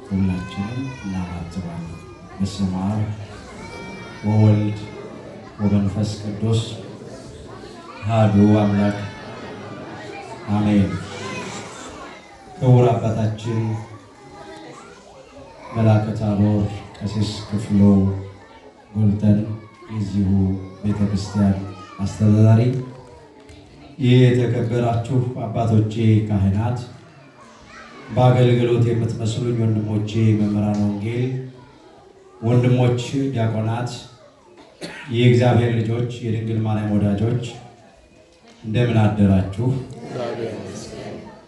ሁላችንም እናማትባለን። በስመ አብ ወወልድ ወመንፈስ ቅዱስ አሐዱ አምላክ አሜን። ክቡር አባታችን መልአከ ታቦር ቀሲስ ክፍሉ ጎልተን የዚሁ ቤተክርስቲያን አስተዳዳሪ፣ የተከበራችሁ አባቶቼ ካህናት፣ በአገልግሎት የምትመስሉኝ ወንድሞቼ መምህራን ወንጌል፣ ወንድሞች ዲያቆናት፣ የእግዚአብሔር ልጆች፣ የድንግል ማርያም ወዳጆች እንደምን አደራችሁ?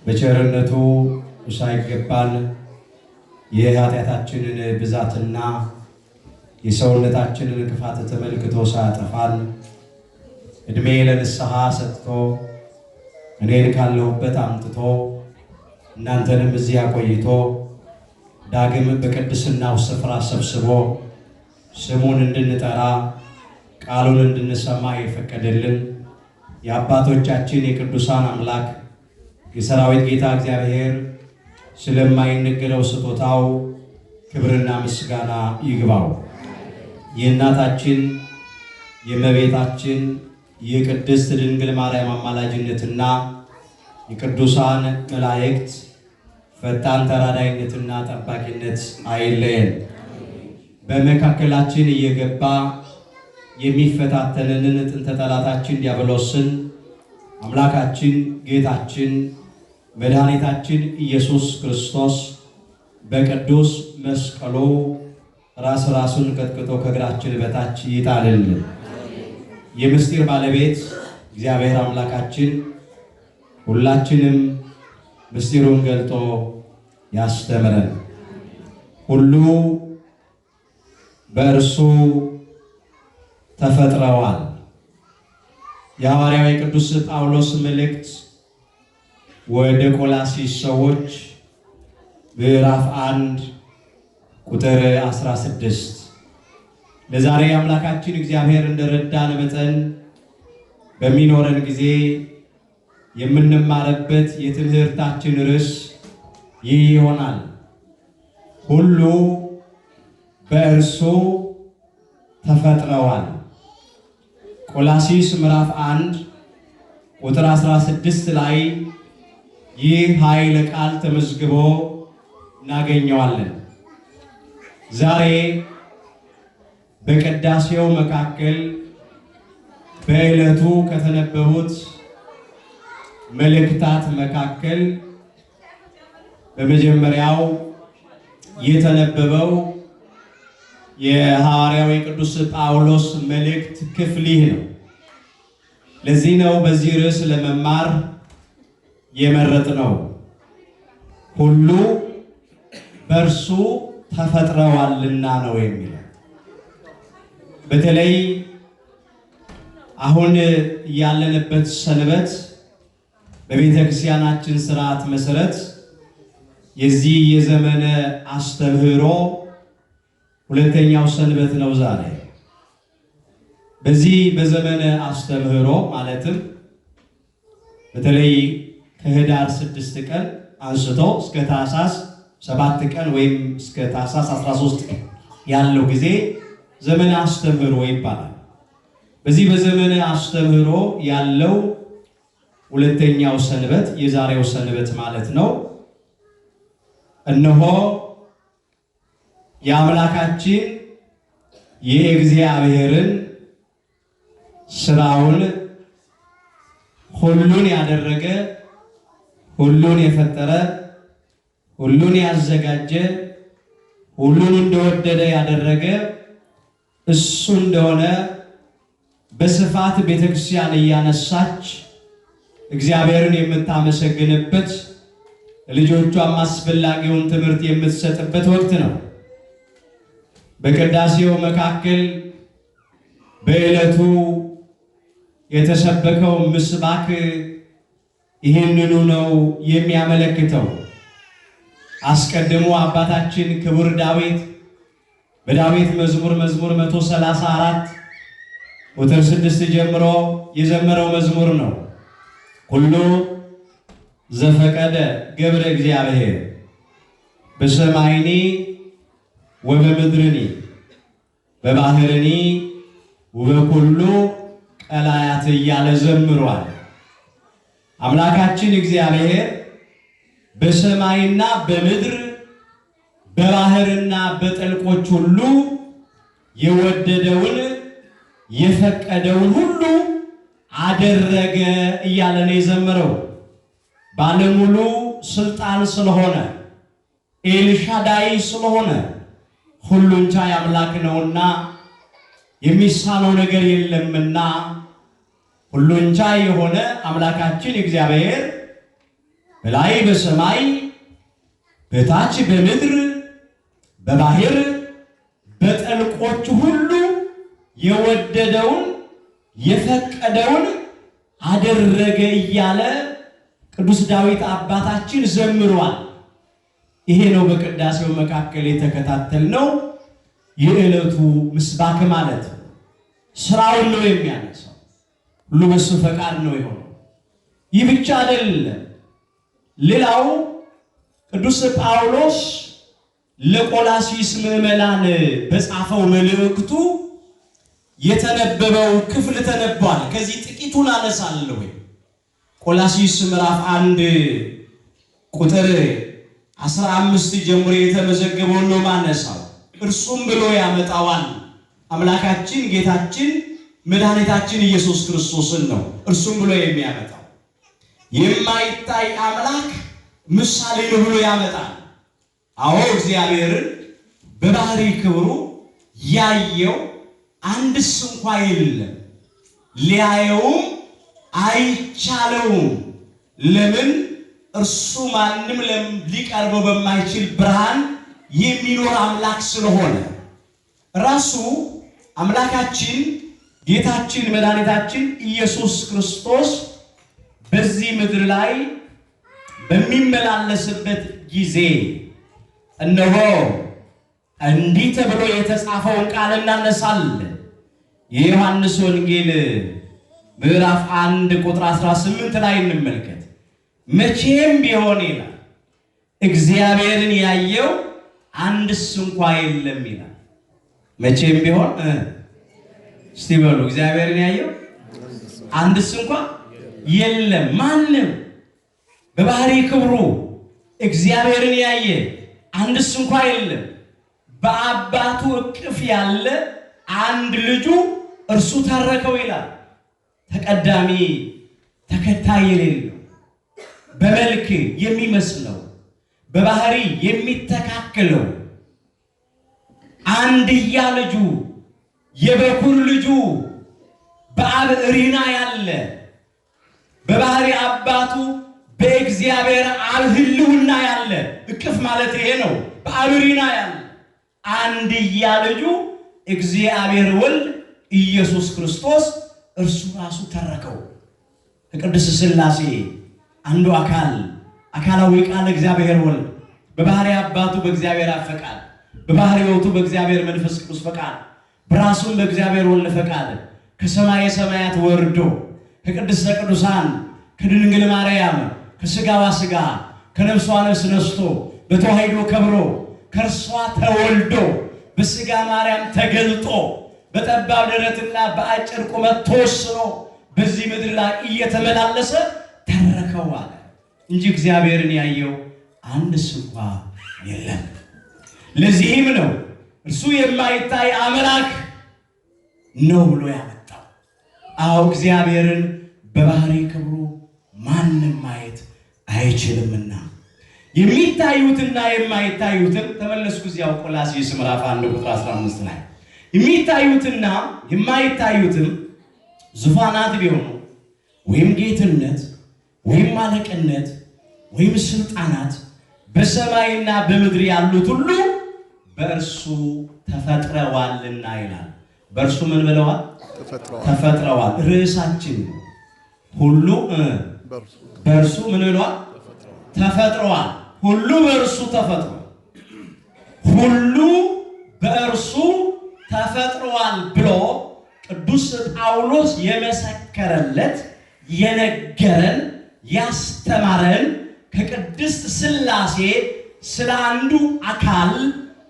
በቸርነቱ ሳይገባን የኃጢአታችንን ብዛትና የሰውነታችንን ክፋት ተመልክቶ ሳያጠፋን ዕድሜ ለንስሐ ሰጥቶ እኔን ካለሁበት አምጥቶ እናንተንም እዚህ አቆይቶ ዳግም በቅድስናው ስፍራ ሰብስቦ ስሙን እንድንጠራ ቃሉን እንድንሰማ የፈቀደልን የአባቶቻችን የቅዱሳን አምላክ የሰራዊት ጌታ እግዚአብሔር ስለማይነገረው ስጦታው ክብርና ምስጋና ይግባው። የእናታችን የእመቤታችን የቅድስት ድንግል ማርያም አማላጅነትና የቅዱሳን መላእክት ፈጣን ተራዳይነትና ጠባቂነት አይለየን። በመካከላችን እየገባ የሚፈታተንንን ጥንተ ጠላታችን ዲያብሎስን አምላካችን ጌታችን መድኃኒታችን ኢየሱስ ክርስቶስ በቅዱስ መስቀሉ ራሱን ቀጥቅጦ ከእግራችን በታች ይጣልልን። የምስጢር ባለቤት እግዚአብሔር አምላካችን ሁላችንም ምስጢሩን ገልጦ ያስተምረን። ሁሉ በእርሱ ተፈጥረዋል። የሐዋርያው የቅዱስ ጳውሎስ መልእክት ወደ ቆላስይስ ሰዎች ምዕራፍ 1 ቁጥር 16። ለዛሬ አምላካችን እግዚአብሔር እንደረዳን መጠን በሚኖረን ጊዜ የምንማርበት የትምህርታችን ርዕስ ይህ ይሆናል። ሁሉ በእርሱ ተፈጥረዋል። ቆላስይስ ምዕራፍ 1 ቁጥር 16 ላይ ይህ ኃይለ ቃል ተመዝግቦ እናገኘዋለን። ዛሬ በቅዳሴው መካከል በዕለቱ ከተነበቡት መልእክታት መካከል በመጀመሪያው የተነበበው የሐዋርያው ቅዱስ ጳውሎስ መልእክት ክፍል ይህ ነው። ለዚህ ነው በዚህ ርዕስ ለመማር የመረጥነው። ሁሉ በእርሱ ተፈጥረዋልና ነው የሚለው። በተለይ አሁን ያለንበት ሰንበት በቤተ ክርስቲያናችን ስርዓት መሰረት የዚህ የዘመነ አስተምህሮ ሁለተኛው ሰንበት ነው ዛሬ። በዚህ በዘመነ አስተምህሮ ማለትም በተለይ ከህዳር 6 ቀን አንስቶ እስከ ታኅሳስ 7 ቀን ወይም እስከ ታኅሳስ 13 ቀን ያለው ጊዜ ዘመነ አስተምህሮ ይባላል። በዚህ በዘመነ አስተምህሮ ያለው ሁለተኛው ሰንበት የዛሬው ሰንበት ማለት ነው። እነሆ የአምላካችን የእግዚአብሔርን ስራውን ሁሉን ያደረገ፣ ሁሉን የፈጠረ፣ ሁሉን ያዘጋጀ፣ ሁሉን እንደወደደ ያደረገ እሱ እንደሆነ በስፋት ቤተክርስቲያን እያነሳች እግዚአብሔርን የምታመሰግንበት ልጆቿም አስፈላጊውን ትምህርት የምትሰጥበት ወቅት ነው። በቅዳሴው መካከል በዕለቱ የተሰበከው ምስባክ ይህንኑ ነው የሚያመለክተው። አስቀድሞ አባታችን ክቡር ዳዊት በዳዊት መዝሙር 134 ቁጥር 6 ጀምሮ የዘመረው መዝሙር ነው። ሁሉ ዘፈቀደ ገብረ እግዚአብሔር በሰማይኒ ወበምድርኒ በባህርኒ ወበኩሉ ቀላያት እያለ ዘምሯል። አምላካችን እግዚአብሔር በሰማይና በምድር በባህርና በጥልቆች ሁሉ የወደደውን የፈቀደውን ሁሉ አደረገ እያለ ነው የዘመረው። ባለሙሉ ስልጣን ስለሆነ ኤልሻዳይ ስለሆነ ሁሉን ቻይ አምላክ ነውና የሚሳነው ነገር የለምና ሁሉን ቻይ የሆነ አምላካችን እግዚአብሔር በላይ በሰማይ በታች በምድር በባህር በጥልቆች ሁሉ የወደደውን የፈቀደውን አደረገ እያለ ቅዱስ ዳዊት አባታችን ዘምሯል። ይሄ ነው በቅዳሴው መካከል የተከታተልነው የዕለቱ ምስባክ ማለት ስራውን ነው የሚያነሳው። ሁሉ በሱ ፈቃድ ነው የሆነው። ይህ ብቻ አይደለም። ሌላው ቅዱስ ጳውሎስ ለቆላሲስ ምዕመናን በጻፈው መልእክቱ የተነበበው ክፍል ተነቧል። ከዚህ ጥቂቱን አነሳለሁ። ቆላሲስ ምዕራፍ 1 ቁጥር 15 ጀምሮ የተመዘገበው ነው ማነሳው። እርሱም ብሎ ያመጣዋል። አምላካችን ጌታችን መድኃኒታችን ኢየሱስ ክርስቶስን ነው እርሱም ብሎ የሚያመጣው። የማይታይ አምላክ ምሳሌ ነው ብሎ ያመጣል። አዎ እግዚአብሔርን በባህሪ ክብሩ ያየው አንድስ እንኳ የለም፣ ሊያየውም አይቻለውም። ለምን? እርሱ ማንም ሊቀርበው በማይችል ብርሃን የሚኖር አምላክ ስለሆነ ራሱ አምላካችን ጌታችን መድኃኒታችን ኢየሱስ ክርስቶስ በዚህ ምድር ላይ በሚመላለስበት ጊዜ እነሆ እንዲህ ተብሎ የተጻፈውን ቃል እናነሳለን። የዮሐንስ ወንጌል ምዕራፍ 1 ቁጥር 18 ላይ እንመልከት። መቼም ቢሆን ይላል እግዚአብሔርን ያየው አንድስ እንኳ የለም ይላል። መቼም ቢሆን እስቲ በሉ እግዚአብሔርን ያየው አንድስ እንኳ የለም። ማንም በባህሪ ክብሩ እግዚአብሔርን ያየ አንድስ እንኳ የለም። በአባቱ እቅፍ ያለ አንድ ልጁ እርሱ ተረከው ይላል። ተቀዳሚ ተከታይ የሌለው በመልክ የሚመስለው በባህሪ የሚተካከለው አንድያ ልጁ የበኩር ልጁ በአብ እሪና ያለ በባህሪ አባቱ በእግዚአብሔር አብ ሕልውና ያለ እቅፍ ማለት ይሄ ነው። በአብ እሪና ያለ አንድያ ልጁ እግዚአብሔር ወልድ ኢየሱስ ክርስቶስ እርሱ ራሱ ተረከው። ከቅድስት ሥላሴ አንዱ አካላዊ ቃል እግዚአብሔር ወልድ በባህሪ አባቱ በእግዚአብሔር አብ ፈቃድ፣ በባህሪ ሕይወቱ በእግዚአብሔር መንፈስ ቅዱስ ፈቃድ፣ በራሱም በእግዚአብሔር ወልድ ፈቃድ ከሰማየ ሰማያት ወርዶ ከቅድስተ ቅዱሳን ከድንግል ማርያም ከሥጋዋ ሥጋ ከነፍሷ ነፍስ ነስቶ በተዋሕዶ ከብሮ ከእርሷ ተወልዶ በሥጋ ማርያም ተገልጦ በጠባብ ደረትና በአጭር ቁመት ተወስኖ በዚህ ምድር ላይ እየተመላለሰ ተረከው አለ እንጂ እግዚአብሔርን ያየው አንድስ እንኳ የለም። ለዚህም ነው እርሱ የማይታይ አምላክ ነው ብሎ ያመጣው። አዎ እግዚአብሔርን በባህሪ ክብሩ ማንም ማየት አይችልምና የሚታዩትና የማይታዩትን ተመለስኩ። እዚያው ቆላስይስ ምዕራፍ 1 ቁጥር 15 ላይ የሚታዩትና የማይታዩትም ዙፋናት ቢሆኑ ወይም ጌትነት ወይም አለቅነት ወይም ስልጣናት በሰማይና በምድር ያሉት ሁሉ በእርሱ ተፈጥረዋልና ይላል። በእርሱ ምን ብለዋል? ተፈጥረዋል። ርዕሳችን ሁሉ በእርሱ ምን ብለዋል? ተፈጥረዋል። ሁሉ በእርሱ ተፈጥሯል። ሁሉ በእርሱ ተፈጥሯል ብሎ ቅዱስ ጳውሎስ የመሰከረለት የነገረን ያስተማረን ከቅድስት ሥላሴ ስለ አንዱ አካል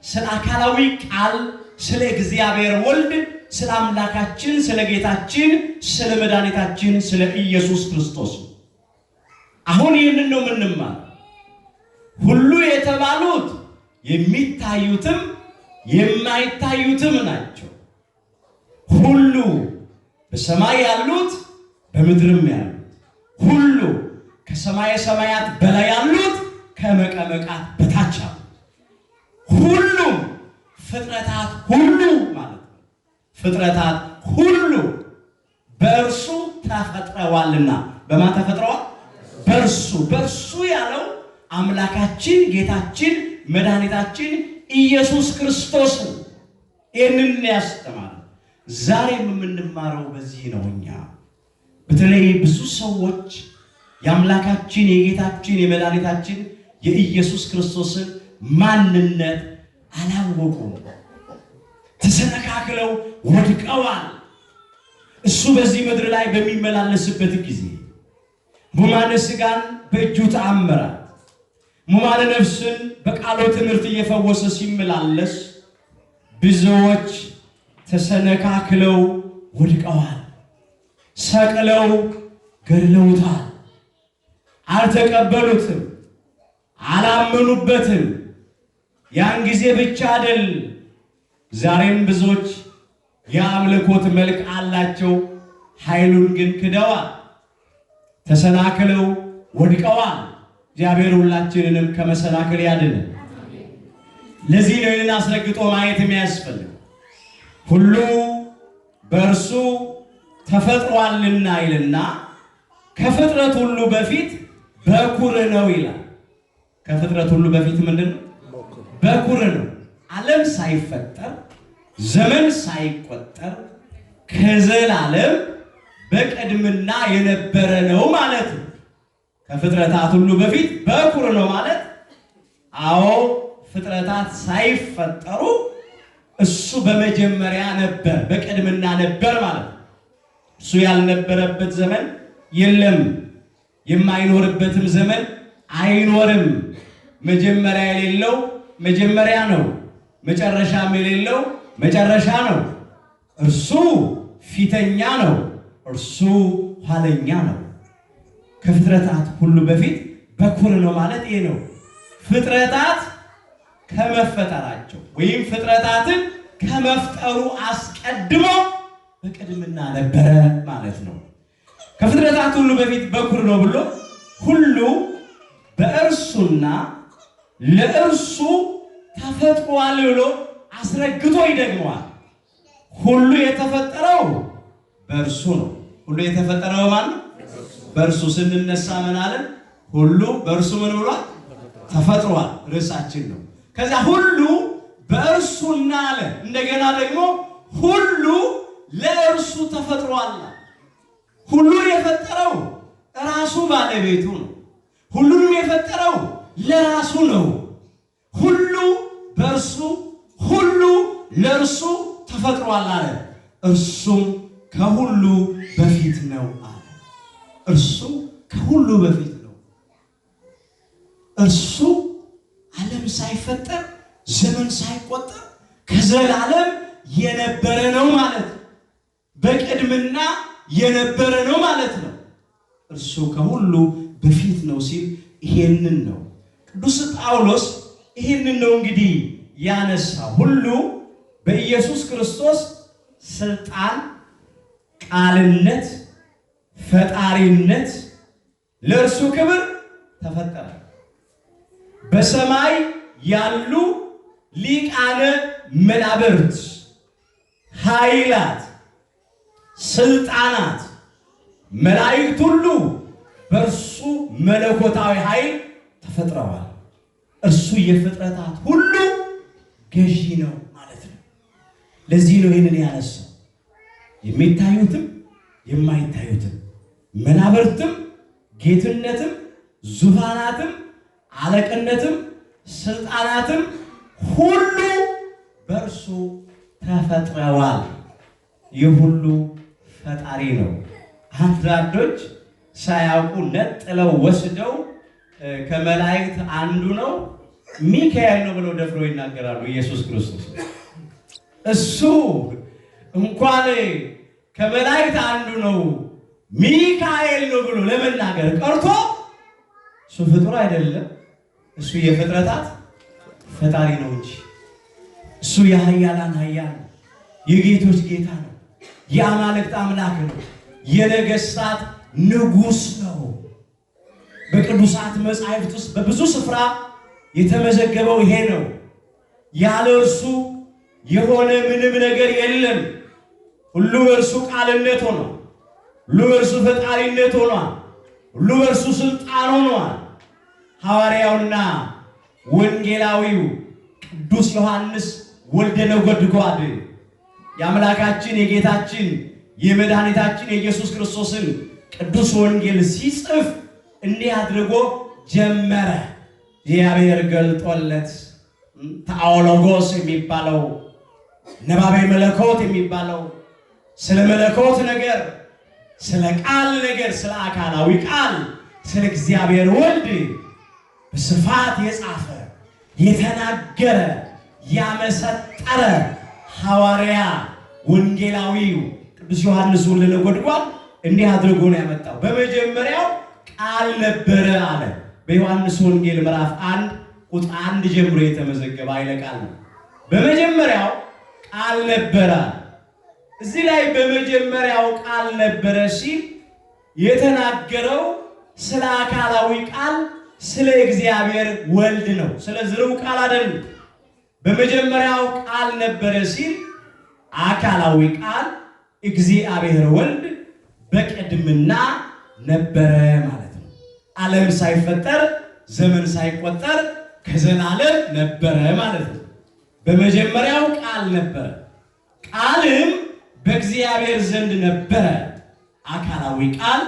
ስለ አካላዊ ቃል ስለ እግዚአብሔር ወልድ ስለ አምላካችን ስለ ጌታችን ስለ መድኃኒታችን ስለ ኢየሱስ ክርስቶስ። አሁን ይህንን ነው የምንማር። ሁሉ የተባሉት የሚታዩትም የማይታዩትም ናቸው። ሁሉ በሰማይ ያሉት በምድርም ያሉት ሁሉ ከሰማየ ሰማያት በላይ ያሉት ከመቀመቃት በታች ያሉት ሁሉም ፍጥረታት ሁሉ ማለት ነው። ፍጥረታት ሁሉ በእርሱ ተፈጥረዋልና። በማን ተፈጥረዋል? በእርሱ ያለው አምላካችን ጌታችን መድኃኒታችን ኢየሱስ ክርስቶስ ይህንን ያስተማረ። ዛሬም የምንማረው በዚህ ነው። እኛ በተለይ ብዙ ሰዎች የአምላካችን የጌታችን የመድኃኒታችን የኢየሱስ ክርስቶስን ማንነት አላወቁም። ተሰነካክለው ወድቀዋል። እሱ በዚህ ምድር ላይ በሚመላለስበት ጊዜ ሙማነ ሥጋን በእጁ ተአምራት፣ ሙማነ ነፍስን በቃሉ ትምህርት እየፈወሰ ሲመላለስ ብዙዎች ተሰነካክለው ወድቀዋል። ሰቅለው ገድለውታል። አልተቀበሉትም፣ አላመኑበትም። ያን ጊዜ ብቻ አይደል፣ ዛሬም ብዙዎች የአምልኮት መልክ አላቸው፣ ኃይሉን ግን ክደዋል። ተሰናክለው ወድቀዋል። እግዚአብሔር ሁላችንንም ከመሰናክል ያድነን። ለዚህ ነው ይህንን አስረግጦ ማየት የሚያስፈልግ። ሁሉ በእርሱ ተፈጥሯልና ይልና ከፍጥረት ሁሉ በፊት በኩር ነው ይላል። ከፍጥረት ሁሉ በፊት ምንድን ነው? በኩር ነው። ዓለም ሳይፈጠር ዘመን ሳይቆጠር ከዘላለም በቅድምና የነበረ ነው ማለት ነው። ከፍጥረታት ሁሉ በፊት በኩር ነው ማለት አዎ፣ ፍጥረታት ሳይፈጠሩ እሱ በመጀመሪያ ነበር፣ በቅድምና ነበር ማለት ነው። እሱ ያልነበረበት ዘመን የለም፣ የማይኖርበትም ዘመን አይኖርም። መጀመሪያ የሌለው መጀመሪያ ነው፣ መጨረሻም የሌለው መጨረሻ ነው። እርሱ ፊተኛ ነው፣ እርሱ ኋለኛ ነው። ከፍጥረታት ሁሉ በፊት በኩር ነው ማለት ይሄ ነው። ፍጥረታት ከመፈጠራቸው ወይም ፍጥረታትን ከመፍጠሩ አስቀድሞ በቅድምና ነበረ ማለት ነው። ከፍጥረታት ሁሉ በፊት በኩር ነው ብሎ ሁሉ በእርሱና ለእርሱ ተፈጥሯል ብሎ አስረግቶ ይደግመዋል። ሁሉ የተፈጠረው በእርሱ ነው። ሁሉ የተፈጠረው ማለት በእርሱ ስንነሳ ምን አለን? ሁሉ በእርሱ ምን ብሏል? ተፈጥሯል። ርዕሳችን ነው። ከዛ ሁሉ በእርሱና አለ። እንደገና ደግሞ ሁሉ ለእርሱ ተፈጥሯል። ሁሉን የፈጠረው ራሱ ባለቤቱ ነው። ሁሉንም የፈጠረው ለራሱ ነው። ሁሉ በእርሱ ሁሉ ለእርሱ ተፈጥሯል አለ። እርሱም ከሁሉ በፊት ነው አለ። እርሱ ከሁሉ በፊት ነው። እርሱ ዓለም ሳይፈጠር ዘመን ሳይቆጠር ከዘላለም የነበረ ነው ማለት ነው። በቅድምና የነበረ ነው ማለት ነው። እርሱ ከሁሉ በፊት ነው ሲል ይሄንን ነው ቅዱስ ጳውሎስ ይሄንን ነው እንግዲህ ያነሳ። ሁሉ በኢየሱስ ክርስቶስ ስልጣን፣ ቃልነት፣ ፈጣሪነት ለእርሱ ክብር ተፈጠረ። በሰማይ ያሉ ሊቃነ መናብርት፣ ኃይላት፣ ስልጣናት፣ መላእክት ሁሉ በእርሱ መለኮታዊ ኃይል ተፈጥረዋል። እርሱ የፍጥረታት ሁሉ ገዢ ነው ማለት ነው። ለዚህ ነው ይህንን ያነሳው። የሚታዩትም የማይታዩትም መናብርትም፣ ጌትነትም፣ ዙፋናትም፣ አለቅነትም፣ ስልጣናትም ሁሉ በእርሱ ተፈጥረዋል። የሁሉ ፈጣሪ ነው። አንዳንዶች ሳያውቁ ነጥለው ወስደው ከመላእክት አንዱ ነው ሚካኤል ነው ብለው ደፍረው ይናገራሉ። ኢየሱስ ክርስቶስ እሱ እንኳን ከመላእክት አንዱ ነው ሚካኤል ነው ብሎ ለመናገር ቀርቶ እሱ ፍጡር አይደለም። እሱ የፍጥረታት ፈጣሪ ነው እንጂ እሱ የኃያላን ኃያል ነው፣ የጌቶች ጌታ ነው፣ የአማልክት አምላክ ነው፣ የነገሥታት ንጉሥ ነው። በቅዱሳት መጻሕፍት ውስጥ በብዙ ስፍራ የተመዘገበው ይሄ ነው። ያለ እርሱ የሆነ ምንም ነገር የለም። ሁሉ በእርሱ ቃልነት ሆኗል። ሁሉ በእርሱ ፈጣሪነት ሆኗል። ሁሉ በእርሱ ስልጣን ሆኗል። ሐዋርያውና ወንጌላዊው ቅዱስ ዮሐንስ ወልደ ነጎድጓድ የአምላካችን የጌታችን የመድኃኒታችን የኢየሱስ ክርስቶስን ቅዱስ ወንጌል ሲጽፍ እንዲህ አድርጎ ጀመረ። እግዚአብሔር ገልጦለት ተአውሎጎስ የሚባለው ነባቤ መለኮት የሚባለው ስለ መለኮት ነገር፣ ስለ ቃል ነገር፣ ስለ አካላዊ ቃል፣ ስለ እግዚአብሔር ወልድ በስፋት የጻፈ የተናገረ ያመሰጠረ ሐዋርያ ወንጌላዊው ቅዱስ ዮሐንስ ወልደ ነጎድጓድ እንዲህ አድርጎ ነው ያመጣው። በመጀመሪያው ቃል ነበረ አለ። በዮሐንስ ወንጌል ምዕራፍ 1 ቁጥር 1 ጀምሮ የተመዘገበ ኃይለ ቃል ነው። በመጀመሪያው ቃል ነበረ። እዚህ ላይ በመጀመሪያው ቃል ነበረ ሲል የተናገረው ስለ አካላዊ ቃል ስለ እግዚአብሔር ወልድ ነው። ስለ ዝርው ቃል አይደለም። በመጀመሪያው ቃል ነበረ ሲል አካላዊ ቃል እግዚአብሔር ወልድ በቅድምና ነበረ ማለት ነው። ዓለም ሳይፈጠር ዘመን ሳይቆጠር ከዘላለም ነበረ ማለት ነው። በመጀመሪያው ቃል ነበረ፣ ቃልም በእግዚአብሔር ዘንድ ነበረ። አካላዊ ቃል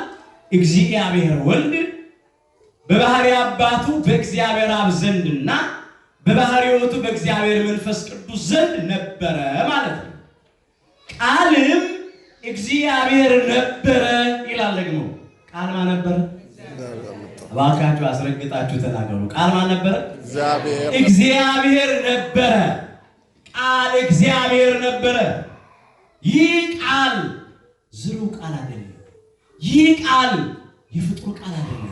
እግዚአብሔር ወልድ በባህሪ አባቱ በእግዚአብሔር አብ ዘንድና በባህሪ ሕይወቱ በእግዚአብሔር መንፈስ ቅዱስ ዘንድ ነበረ ማለት ነው። ቃልም እግዚአብሔር ነበረ ይላል። ደግሞ ቃል ማን ነበረ? እባካችሁ አስረግጣችሁ ተናገሩ። ቃል ማን ነበረ? እግዚአብሔር ነበረ። ቃል እግዚአብሔር ነበረ። ይህ ቃል ዝርው ቃል አይደለም። ይህ ቃል የፍጡር ቃል አይደለም።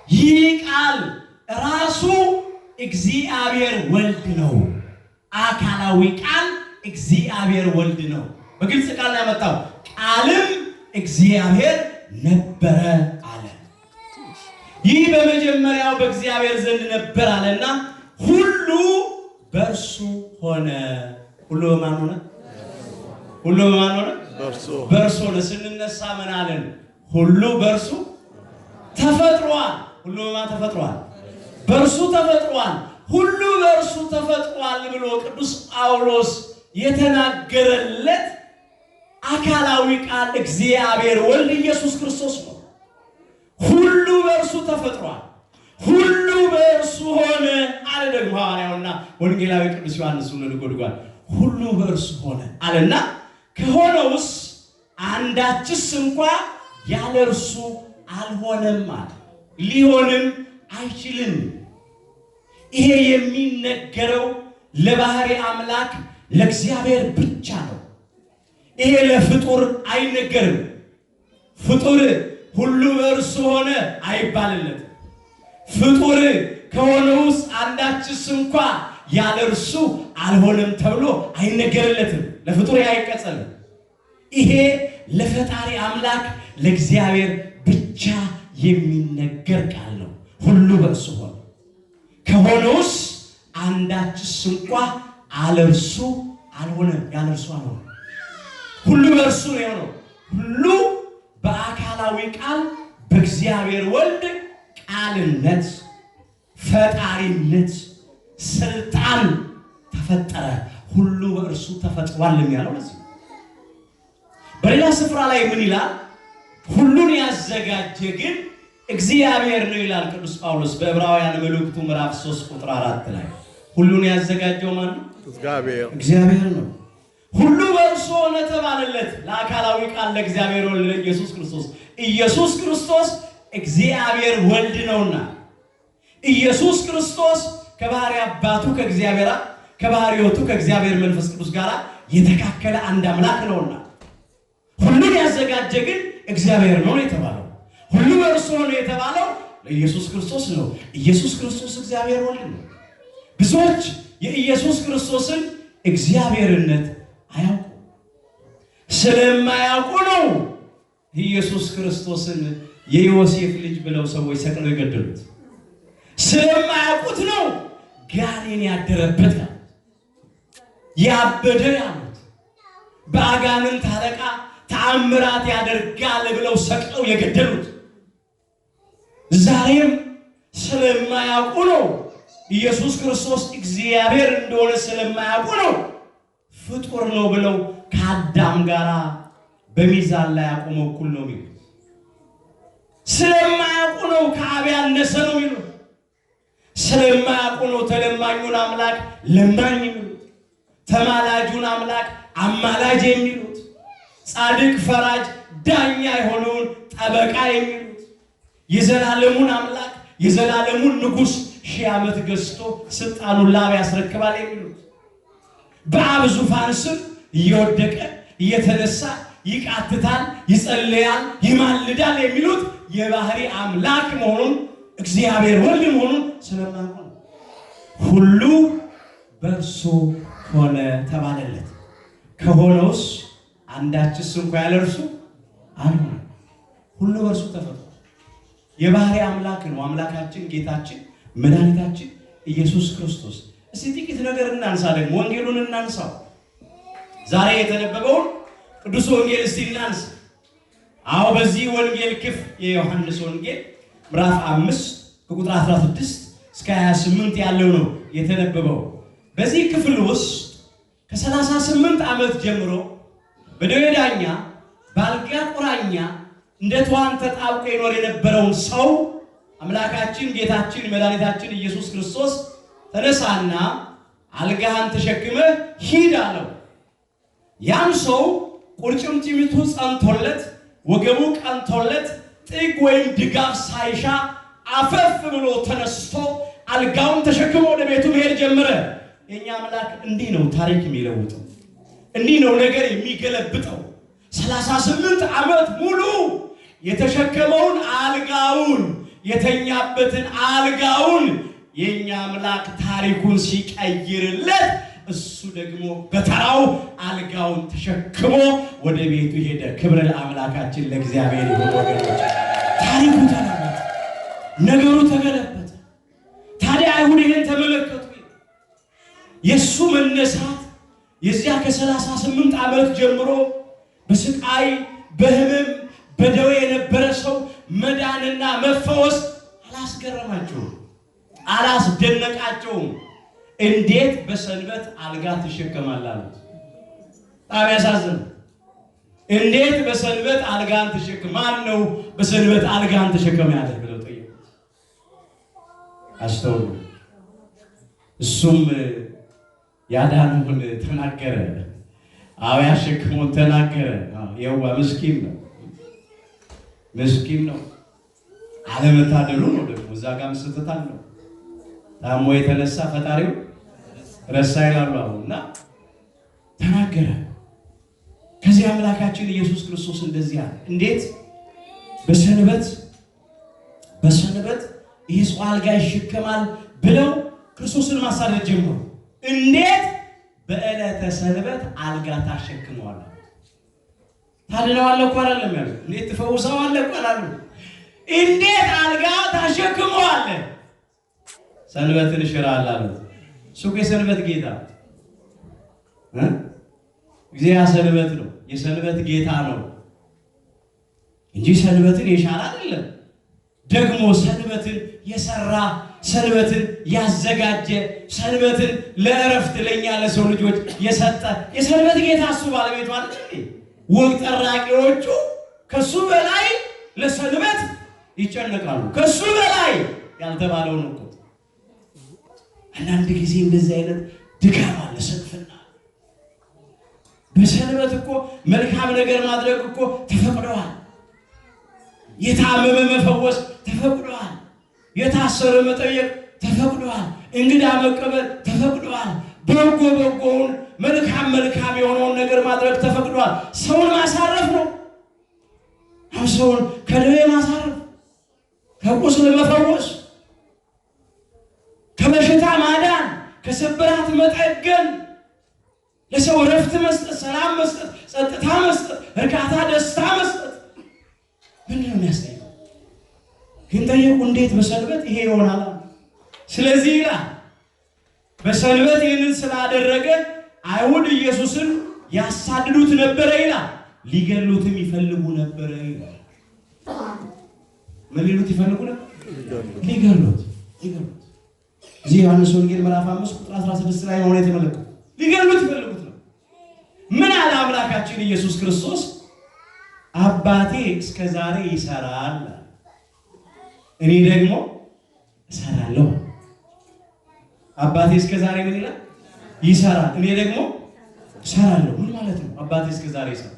ይህ ቃል ራሱ እግዚአብሔር ወልድ ነው። አካላዊ ቃል እግዚአብሔር ወልድ ነው። በግልጽ ቃል ያመጣው ቃልም እግዚአብሔር ነበረ አለ። ይህ በመጀመሪያው በእግዚአብሔር ዘንድ ነበር አለና ሁሉ በእርሱ ሆነ። ሁሉ በማን ሆነ? ሁሉ በማን ሆነ? በእርሱ ሆነ። ስንነሳ ምን አለን? ሁሉ በእርሱ ተፈጥሯል። ሁሉ በማን ተፈጥሯል? በእርሱ ተፈጥሯል። ሁሉ በእርሱ ተፈጥሯል ብሎ ቅዱስ ጳውሎስ የተናገረለት አካላዊ ቃል እግዚአብሔር ወልድ ኢየሱስ ክርስቶስ ነው። ሁሉ በእርሱ ተፈጥሯል፣ ሁሉ በእርሱ ሆነ አለ። ደግሞ ሐዋርያውና ወንጌላዊ ቅዱስ ዮሐንስ ወልደ ነጎድጓድ ሁሉ በእርሱ ሆነ አለና ከሆነውስ አንዳችስ እንኳ ያለ እርሱ አልሆነም አለ። ሊሆንም አይችልም። ይሄ የሚነገረው ለባህሪ አምላክ ለእግዚአብሔር ብቻ ነው። ይሄ ለፍጡር አይነገርም። ፍጡር ሁሉ በእርሱ ሆነ አይባልለትም። ፍጡር ከሆነውስ አንዳችስ እንኳ ያለ እርሱ አልሆነም ተብሎ አይነገርለትም። ለፍጡር አይቀጸልም። ይሄ ለፈጣሪ አምላክ ለእግዚአብሔር ብቻ የሚነገር ቃል ነው። ሁሉ በእርሱ ሆነ ከሆነውስ አንዳችስ እንኳ አለ እርሱ አልሆነም፣ ያለ እርሱ አልሆነም። ሁሉ በእርሱ ነው የሆነው። ሁሉ በአካላዊ ቃል በእግዚአብሔር ወልድ ቃልነት፣ ፈጣሪነት፣ ስልጣን ተፈጠረ። ሁሉ በእርሱ ተፈጥሯል ያለው ለዚህ። በሌላ ስፍራ ላይ ምን ይላል? ሁሉን ያዘጋጀ ግን እግዚአብሔር ነው ይላል ቅዱስ ጳውሎስ በዕብራውያን መልእክቱ ምዕራፍ 3 ቁጥር 4 ላይ። ሁሉን ያዘጋጀው ማን ነው? እግዚአብሔር ነው። ሁሉ በእርሱ ሆነ ተባለለት ለአካላዊ ቃል ለእግዚአብሔር ወልድ ለኢየሱስ ክርስቶስ። ኢየሱስ ክርስቶስ እግዚአብሔር ወልድ ነውና ኢየሱስ ክርስቶስ ከባህሪ አባቱ ከእግዚአብሔር ከባህሪ ሕይወቱ ከእግዚአብሔር መንፈስ ቅዱስ ጋር የተካከለ አንድ አምላክ ነውና ሁሉን ያዘጋጀ ግን እግዚአብሔር ነው የተባለው። ሁሉ በእርሱ ነው የተባለው ኢየሱስ ክርስቶስ ነው። ኢየሱስ ክርስቶስ እግዚአብሔር ወልድ ነው። ብዙዎች የኢየሱስ ክርስቶስን እግዚአብሔርነት አያውቁ። ስለማያውቁ ነው ኢየሱስ ክርስቶስን የዮሴፍ ልጅ ብለው ሰዎች ሰቅለው የገደሉት። ስለማያውቁት ነው ጋኔን ያደረበት ያበደ ያሉት። በአጋንንት አለቃ ተአምራት ያደርጋል ብለው ሰቅለው የገደሉት። ዛሬም ስለማያውቁ ነው ኢየሱስ ክርስቶስ እግዚአብሔር እንደሆነ ስለማያውቁ ነው ፍጡር ነው ብለው ከአዳም ጋር በሚዛን ላይ አቆመው እኩል ነው የሚሉት። ስለማያውቁ ነው ከአብ ያነሰ ነው የሚሉት። ስለማያውቁ ነው ተለማኙን አምላክ ለማኝ የሚሉት፣ ተማላጁን አምላክ አማላጅ የሚሉት፣ ጻድቅ ፈራጅ ዳኛ የሆነውን ጠበቃ የሚሉት፣ የዘላለሙን አምላክ የዘላለሙን ንጉሥ 1000 ዓመት ገዝቶ ስልጣኑን ለአብ ያስረክባል የሚሉት፣ በአብ ዙፋን ስር እየወደቀ እየተነሳ ይቃትታል፣ ይጸልያል፣ ይማልዳል የሚሉት የባህሪ አምላክ መሆኑን እግዚአብሔር ወልድ መሆኑን ስለማያውቁ ነው። ሁሉ በእርሱ ሆነ ተባለለት። ከሆነውስ አንዳችስ እንኳ ያለ እርሱ አልሆነም። ሁሉ በእርሱ ተፈጥሯል። የባህሪ አምላክ ነው አምላካችን ጌታችን መድኃኒታችን ኢየሱስ ክርስቶስ። እስቲ ጥቂት ነገር እናንሳ፣ ደግሞ ወንጌሉን እናንሳው። ዛሬ የተነበበውን ቅዱስ ወንጌል እስቲ እናንሳ። አዎ በዚህ ወንጌል ክፍል የዮሐንስ ወንጌል ምዕራፍ 5 ከቁጥር 16 እስከ 28 ያለው ነው የተነበበው። በዚህ ክፍል ውስጥ ከ38 ዓመት ጀምሮ በደዌ ዳኛ በአልጋ ቁራኛ እንደ ተዋን ተጣብቆ ይኖር የነበረውን ሰው አምላካችን ጌታችን መድኃኒታችን ኢየሱስ ክርስቶስ ተነሳና አልጋህን ተሸክመህ ሂድ አለው። ያን ሰው ቁርጭምጭሚቱ ጸንቶለት ወገቡ ቀንቶለት ጥግ ወይም ድጋፍ ሳይሻ አፈፍ ብሎ ተነስቶ አልጋውን ተሸክሞ ወደ ቤቱ መሄድ ጀመረ። የኛ አምላክ እንዲህ ነው ታሪክ የሚለውጠው፣ እንዲህ ነው ነገር የሚገለብጠው። 38 ዓመት ሙሉ የተሸከመውን አልጋውን የተኛበትን አልጋውን የኛ አምላክ ታሪኩን ሲቀይርለት እሱ ደግሞ በተራው አልጋውን ተሸክሞ ወደ ቤቱ ሄደ። ክብር ለአምላካችን ለእግዚአብሔር ይሁን። ወገኖች ታሪኩ ተለወጠ፣ ነገሩ ተገለበጠ። ታዲያ አይሁድ ይህን ተመለከቱ። የእሱ መነሳት የዚያ ከ38 ዓመት ጀምሮ በስቃይ በህመም በደዌ የነበረ ሰው መዳንና መፈወስ አላስገረማቸውም፣ አላስደነቃቸውም። እንዴት በሰንበት አልጋ ትሸከማለህ አሉት። በጣም ያሳዝናል። እንዴት በሰንበት አልጋን ተሸከም? ማን ነው በሰንበት አልጋን ተሸከም ያለ ብለው ጠየቁት። አስተውሉ። እሱም ያዳነውን ተናገረ። አዎ ያሸክመውን ተናገረ። የዋ ምስኪን ነው፣ ምስኪን ነው። አለመታደሉ ነው ደግሞ እዛ ጋር መስተታል ነው። ታሞ የተነሳ ፈጣሪው ረሳ ይላሉ አሁንና ተናገረ። ከዚህ አምላካችን ኢየሱስ ክርስቶስ እንደዚህ አለ። እንዴት በሰንበት ይህ ሰው አልጋ ይሸከማል ብለው ክርስቶስን ማሳደድ ጀመሩ። እንዴት በዕለተ ሰንበት አልጋ ታሸክመዋለህ? ታድነዋለህ እኮ አይደለም ያሉት። እንዴት ትፈውሰዋለህ እኮ አላሉ። እንዴት አልጋ ታሸክመዋለህ? ሰንበትን እሽራለሁ አሉት። እሱ የሰንበት ጌታ እግዚአብሔር ሰንበት ነው፣ የሰንበት ጌታ ነው እንጂ ሰንበትን የሻረ አይደለም። ደግሞ ሰንበትን የሰራ ሰንበትን ያዘጋጀ ሰንበትን ለእረፍት ለኛ ለሰው ልጆች የሰጠ የሰንበት ጌታ እሱ ባለቤቱ አይደል? ወግ ጠራቂዎቹ ከሱ በላይ ለሰንበት ይጨነቃሉ። ከሱ በላይ ያልተባለውን እኮ አንዳንድ ጊዜ እንደዚህ አይነት ድካም አለ፣ ስንፍና። በሰንበት እኮ መልካም ነገር ማድረግ እኮ ተፈቅዷል። የታመመ መፈወስ ተፈቅዷል። የታሰረ መጠየቅ ተፈቅዷል። እንግዳ መቀበል ተፈቅዷል። በጎ በጎውን መልካም መልካም የሆነውን ነገር ማድረግ ተፈቅዷል። ሰውን ማሳረፍ ነው። ሰውን ከደዌ ማሳረፍ፣ ከቁስል መፈወስ፣ ከበሽታ ማዳን፣ ከስብራት መጠገን፣ ለሰው ረፍት መስጠት፣ ሰላም መስጠት፣ ጸጥታ መስጠት፣ እርካታ፣ ደስታ መስጠት ምንድነው የሚያስጠይቀው? ግን ጠየቁ፣ እንዴት በሰንበት ይሄ ይሆናል? ስለዚህ ይላል በሰንበት ይህንን ስላደረገ አይሁድ ኢየሱስን ያሳድዱት ነበረ ይላል። ሊገሉትም ይፈልጉ ነበረ ይላል። ምን ሊሉት ይፈልጉ ነበር? ሊገሉት። እዚህ ዮሐንስ ወንጌል ምዕራፍ 5 ቁጥር 16 ላይ ነው የተመለከተው። ሊገሉት ይፈልጉት ነው። ምን አለ አምላካችን ኢየሱስ ክርስቶስ? አባቴ እስከ ዛሬ ይሰራል፣ እኔ ደግሞ እሰራለሁ። አባቴ እስከ ዛሬ ምን ይላል? ይሰራል፣ እኔ ደግሞ እሰራለሁ። ምን ማለት ነው? አባቴ እስከ ዛሬ ይሰራል።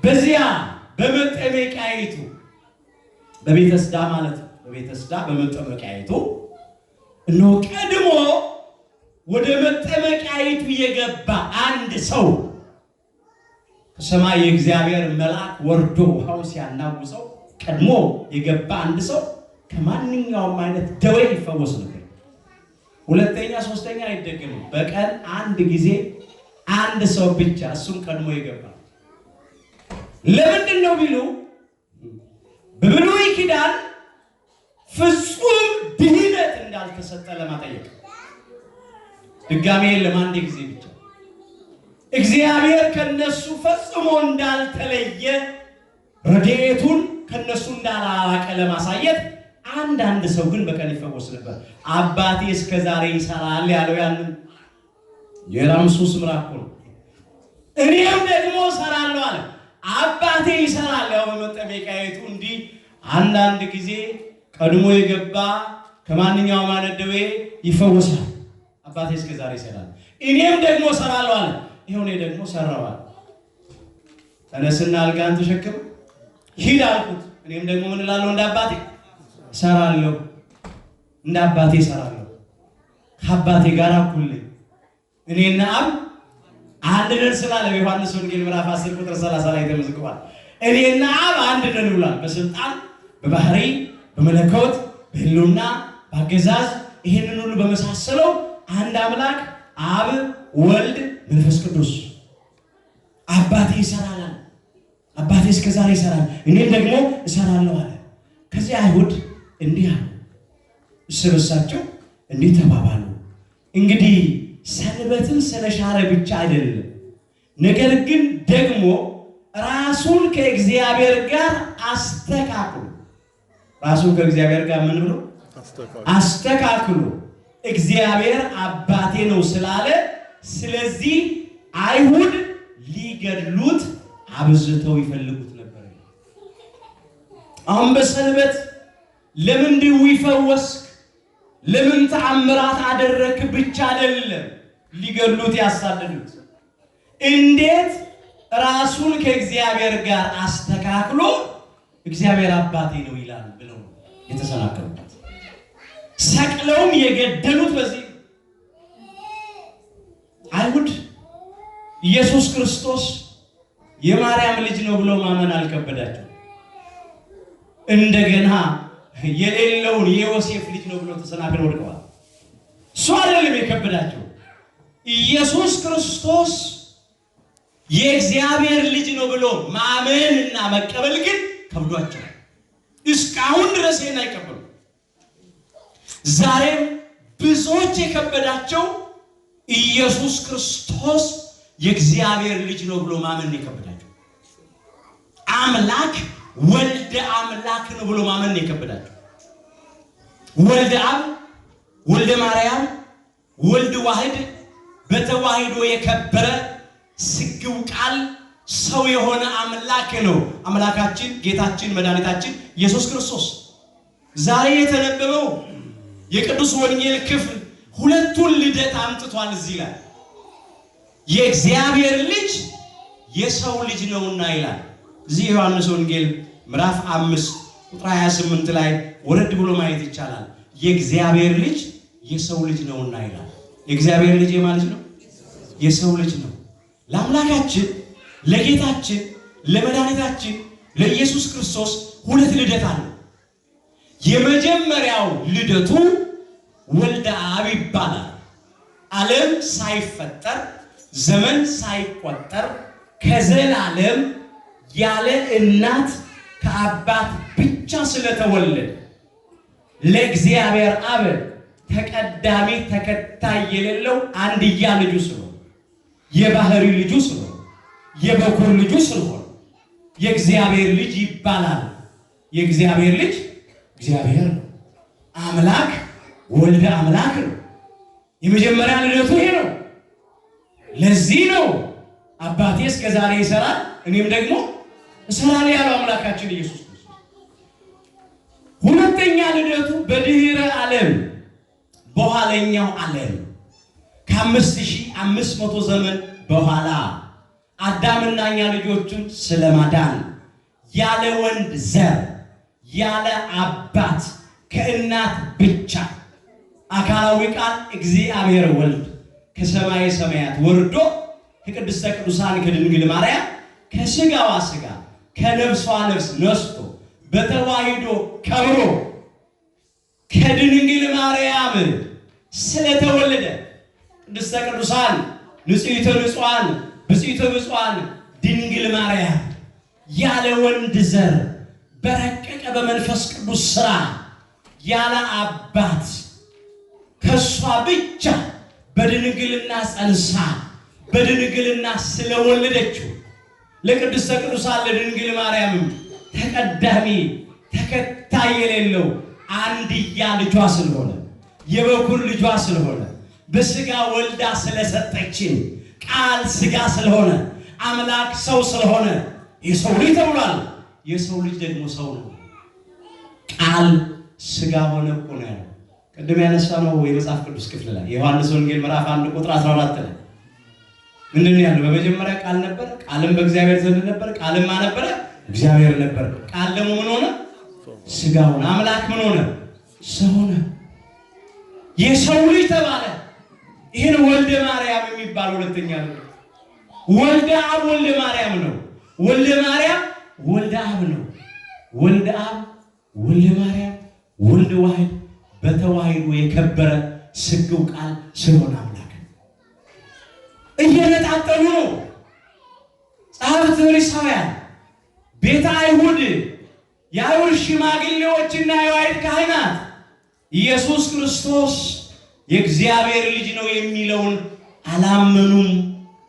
በዚያ በመጠመቂያይቱ በቤተስዳ ማለት ነው። በቤተስዳ በመጠመቂያይቱ እነሆ ቀድሞ ወደ መጠመቂያይቱ የገባ አንድ ሰው ከሰማይ የእግዚአብሔር መልአክ ወርዶ ውሃው ሲያናውሰው ቀድሞ የገባ አንድ ሰው ከማንኛውም አይነት ደዌ ይፈወስ ነበር። ሁለተኛ ሶስተኛ አይደገምም። በቀን አንድ ጊዜ አንድ ሰው ብቻ፣ እሱም ቀድሞ የገባ። ለምንድን ነው ቢሉ በብሉይ ኪዳን ፍጹም ድህነት እንዳልተሰጠ ለማጠየቅ። ድጋሜ የለም፣ አንድ ጊዜ ብቻ። እግዚአብሔር ከነሱ ፈጽሞ እንዳልተለየ ረድኤቱን ከነሱ እንዳላራቀ ለማሳየት አንድ ሰው ግን በቀን ይፈወስ ነበር። አባቴ እስከ ዛሬ ይሰራል ያለው ያንን የራምሱስ ምራቅ ነው። እኔም ደግሞ እሰራለሁ አለ። አባቴ ይሰራል። ያው በመጠመቂያይቱ እንዲህ አንዳንድ ጊዜ ቀድሞ የገባ ከማንኛውም አይነት ደዌ ይፈወሳል። አባቴ እስከ ዛሬ ይሰራል፣ እኔም ደግሞ እሰራለሁ አለ። ይሄው እኔ ደግሞ ሰራዋል። ተነስና አልጋን ተሸክም ሂድ አልኩት። እኔም ደግሞ ምን እላለሁ? እንደ አባቴ እሰራለሁ፣ እንደ አባቴ እሰራለሁ። ከአባቴ ጋር እኩል ነኝ። እኔና አብ አንድ ነን ስላለ በዮሐንስ ወንጌል ምዕራፍ 10 ቁጥር 30 ላይ ተመዝግቧል። እኔና አብ አንድ ነን ብሏል። በስልጣን በባህሪ በመለኮት በህልውና በአገዛዝ ይሄንን ሁሉ በመሳሰለው አንድ አምላክ አብ ወልድ መንፈስ ቅዱስ። አባቴ ይሰራል፣ አባቴ እስከ ዛሬ ይሰራል፣ እኔም ደግሞ እሰራለሁ አለ። ከዚህ አይሁድ እንዲህ አሉ፣ እርስ በርሳቸው እንዲህ ተባባሉ። እንግዲህ ሰንበትን ስለሻረ ብቻ አይደለም፣ ነገር ግን ደግሞ ራሱን ከእግዚአብሔር ጋር አስተካክሉ። ራሱን ከእግዚአብሔር ጋር ምን ብሎ አስተካክሉ። እግዚአብሔር አባቴ ነው ስላለ፣ ስለዚህ አይሁድ ሊገድሉት አብዝተው ይፈልጉት ነበር። አሁን በሰንበት ለምን ድውይ ፈወስክ፣ ለምን ተአምራት አደረክ ብቻ አይደለም ሊገድሉት ያሳደዱት፣ እንዴት ራሱን ከእግዚአብሔር ጋር አስተካክሎ እግዚአብሔር አባቴ ነው ይላል ብለው የተሰናከሉት። ሰቅለውም የገደሉት በዚህ አይሁድ ኢየሱስ ክርስቶስ የማርያም ልጅ ነው ብለው ማመን አልከበዳቸው። እንደገና የሌለውን የዮሴፍ ልጅ ነው ብለው ተሰናክለው ወድቀዋል። እሱ አይደለም የከበዳቸው፣ ኢየሱስ ክርስቶስ የእግዚአብሔር ልጅ ነው ብሎ ማመንና መቀበል ግን ከብዷቸዋል። እስካሁን ድረስ ይሄን አይቀበሉ። ዛሬም ብዙዎች የከበዳቸው ኢየሱስ ክርስቶስ የእግዚአብሔር ልጅ ነው ብሎ ማመን የከበዳቸው፣ አምላክ ወልደ አምላክ ነው ብሎ ማመን የከበዳቸው፣ ወልደ አብ ወልደ ማርያም ወልድ ዋህድ በተዋሂዶ የከበረ ስግው ቃል ሰው የሆነ አምላክ ነው አምላካችን ጌታችን መድኃኒታችን ኢየሱስ ክርስቶስ። ዛሬ የተነበበው የቅዱስ ወንጌል ክፍል ሁለቱን ልደት አምጥቷል። እዚህ ላይ የእግዚአብሔር ልጅ የሰው ልጅ ነውና ይላል። እዚህ ዮሐንስ ወንጌል ምዕራፍ 5 ቁጥር 28 ላይ ወረድ ብሎ ማየት ይቻላል። የእግዚአብሔር ልጅ የሰው ልጅ ነውና ይላል። የእግዚአብሔር ልጅ የማን ልጅ ነው? የሰው ልጅ ነው። ለአምላካችን ለጌታችን ለመድኃኒታችን ለኢየሱስ ክርስቶስ ሁለት ልደት አለ። የመጀመሪያው ልደቱ ወልደ አብ ይባላል። ዓለም ሳይፈጠር ዘመን ሳይቆጠር ከዘላለም ያለ እናት ከአባት ብቻ ስለተወለደ ለእግዚአብሔር አብ ተቀዳሚ ተከታይ የሌለው አንድያ ልጁ ስለሆነ የባህሪ ልጁ ስለሆነ የበኩር ልጁ ስለሆነ የእግዚአብሔር ልጅ ይባላል። የእግዚአብሔር ልጅ እግዚአብሔር ነው። አምላክ ወልደ አምላክ ነው። የመጀመሪያ ልደቱ ይሄ ነው። ለዚህ ነው አባቴ እስከ ዛሬ ይሰራል እኔም ደግሞ እሰራለሁ ያለው አምላካችን ኢየሱስ ክርስቶስ። ሁለተኛ ልደቱ በድህረ ዓለም በኋለኛው ዓለም ከ5500 ዘመን በኋላ አዳምና እኛ ልጆቹን ስለማዳን ያለ ወንድ ዘር ያለ አባት ከእናት ብቻ አካላዊ ቃል እግዚአብሔር ወልድ ከሰማይ ሰማያት ወርዶ ከቅድስተ ቅዱሳን ከድንግል ማርያም ከስጋዋ ስጋ ከነፍሷ ነፍስ ነስቶ በተዋሂዶ ከብሮ ከድንግል ማርያም ስለተወለደ ቅድስተ ቅዱሳን ንጽሕተ ንጹሐን ብጽዕተ ብፁዓን ድንግል ማርያም ያለ ወንድ ዘር በረቀቀ በመንፈስ ቅዱስ ሥራ ያለ አባት ከሷ ብቻ በድንግልና ጸንሳ በድንግልና ስለወለደችው ለቅድስተ ቅዱሳን ለድንግል ማርያም ተቀዳሚ ተከታይ የሌለው አንድያ ልጇ ስለሆነ የበኩር ልጇ ስለሆነ በስጋ ወልዳ ስለሰጠችን ቃል ስጋ ስለሆነ አምላክ ሰው ስለሆነ የሰው ልጅ ተብሏል። የሰው ልጅ ደግሞ ሰው ነው። ቃል ስጋ ሆነ እኮ ነው ያለው። ቅድም ያነሳነው የመጽሐፍ ቅዱስ ክፍል ላይ የዮሐንስ ወንጌል ምዕራፍ 1 ቁጥር 14 ላይ ምንድን ነው ያለው? በመጀመሪያ ቃል ነበር፣ ቃልም በእግዚአብሔር ዘንድ ነበር፣ ቃልም ማን ነበረ? እግዚአብሔር ነበር። ቃል ደግሞ ምን ሆነ? ስጋ ሆነ። አምላክ ምን ሆነ? ሰው ሆነ። የሰው ልጅ ተባለ። ይሄን ወልደ ማርያም የሚባል ሁለተኛ ነው። ወልደ አብ ወልደ ማርያም ነው። ወልደ ማርያም ወልደ አብ ነው። ወልደ አብ ወልደ ማርያም ወልደ ዋሕድ በተዋሕዶ የከበረ ስግው ቃል ስለሆነ አምላክ እየነጣጠሉ ነው ጸሐፍት ፈሪሳውያን፣ ቤተ አይሁድ፣ የአይሁድ ሽማግሌዎችና የዋሕድ ካህናት ኢየሱስ ክርስቶስ የእግዚአብሔር ልጅ ነው የሚለውን አላመኑም፣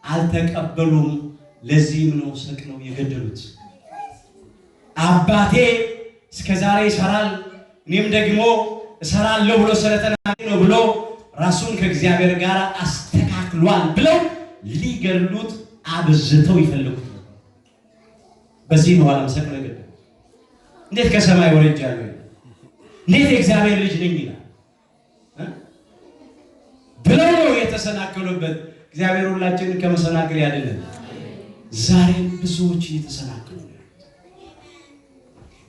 አልተቀበሉም። ለዚህም ነው ሰቅለው የገደሉት። አባቴ እስከዛሬ ይሰራል እኔም ደግሞ እሰራለሁ ብሎ ስለተናገረ ነው ብሎ ራሱን ከእግዚአብሔር ጋር አስተካክሏል ብለው ሊገድሉት አብዝተው ይፈልጉት ነበር። በዚህ ነው ዓለም ሰቅለው የገደሉት። እንዴት ከሰማይ ወርጃለሁ፣ እንዴት የእግዚአብሔር ልጅ ነኝ ይላል ብለው ነው የተሰናከሉበት። እግዚአብሔር ሁላችንን ከመሰናከል ያድነን። ዛሬም ብዙዎች እየተሰናከሉ ነው።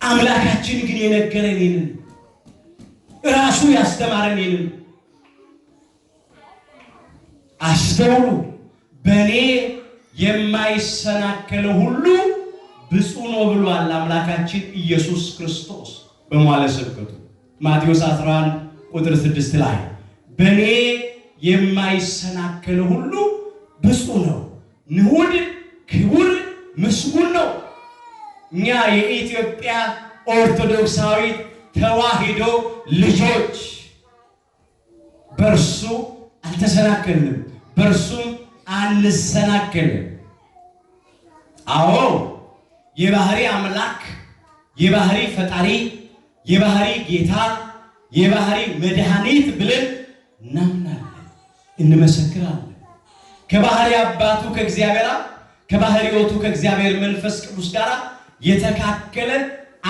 አምላካችን ግን የነገረን ይህንን ራሱ ያስተማረን ይህንን አስተውሉ። በእኔ የማይሰናከለው ሁሉ ብፁዕ ነው ብሏል አምላካችን ኢየሱስ ክርስቶስ በመዋዕለ ስብከቱ ማቴዎስ 11 ቁጥር 6 ላይ በእኔ የማይሰናከለው ሁሉ ብፁዕ ነው፣ ንዑድ ክቡር ምስጉን ነው። እኛ የኢትዮጵያ ኦርቶዶክሳዊት ተዋሕዶ ልጆች በእርሱ አልተሰናከልንም፣ በእርሱም አንሰናከልም። አዎ የባህሪ አምላክ፣ የባህሪ ፈጣሪ፣ የባህሪ ጌታ፣ የባህሪ መድኃኒት ብለን እናምናለን፣ እንመሰክራለን። ከባህሪ አባቱ ከእግዚአብሔር አብ ከባህሪ ሕይወቱ ከእግዚአብሔር መንፈስ ቅዱስ ጋር የተካከለ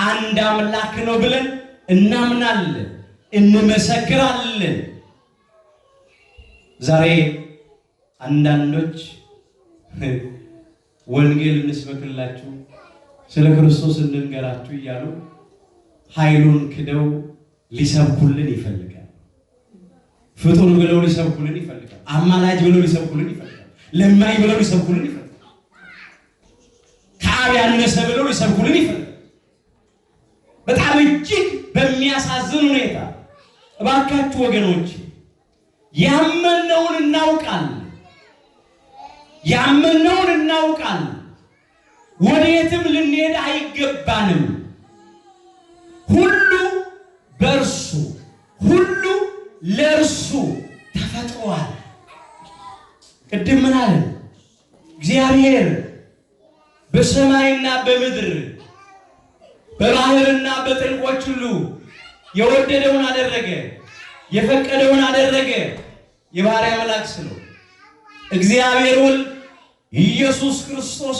አንድ አምላክ ነው ብለን እናምናለን፣ እንመሰክራለን። ዛሬ አንዳንዶች ወንጌል እንስበክላችሁ ስለ ክርስቶስ እንንገራችሁ እያሉ ኃይሉን ክደው ሊሰብኩልን ይፈልጋል። ፍጡር ብለው ሊሰብኩልን ይፈልጋል። አማላጅ ብለው ሊሰብኩልን ይፈልጋል። ለማኝ ብለው ሊሰብኩልን ይፈልጋል። ከአብ ያነሰ ብለው ሊሰብኩልን ይፈልጋል። በጣም እጅግ በሚያሳዝን ሁኔታ እባካችሁ ወገኖች ያመነውን እናውቃለን። ወዴትም ልንሄድ አይገባንም። ሁሉ በእርሱ ሁሉ ለእርሱ ተፈጥሯል። ቅድም ምን አለ? እግዚአብሔር በሰማይና በምድር በባህርና በጥልቆች ሁሉ የወደደውን አደረገ፣ የፈቀደውን አደረገ። የባህሪ አምላክ ስለው እግዚአብሔር ወልድ ኢየሱስ ክርስቶስ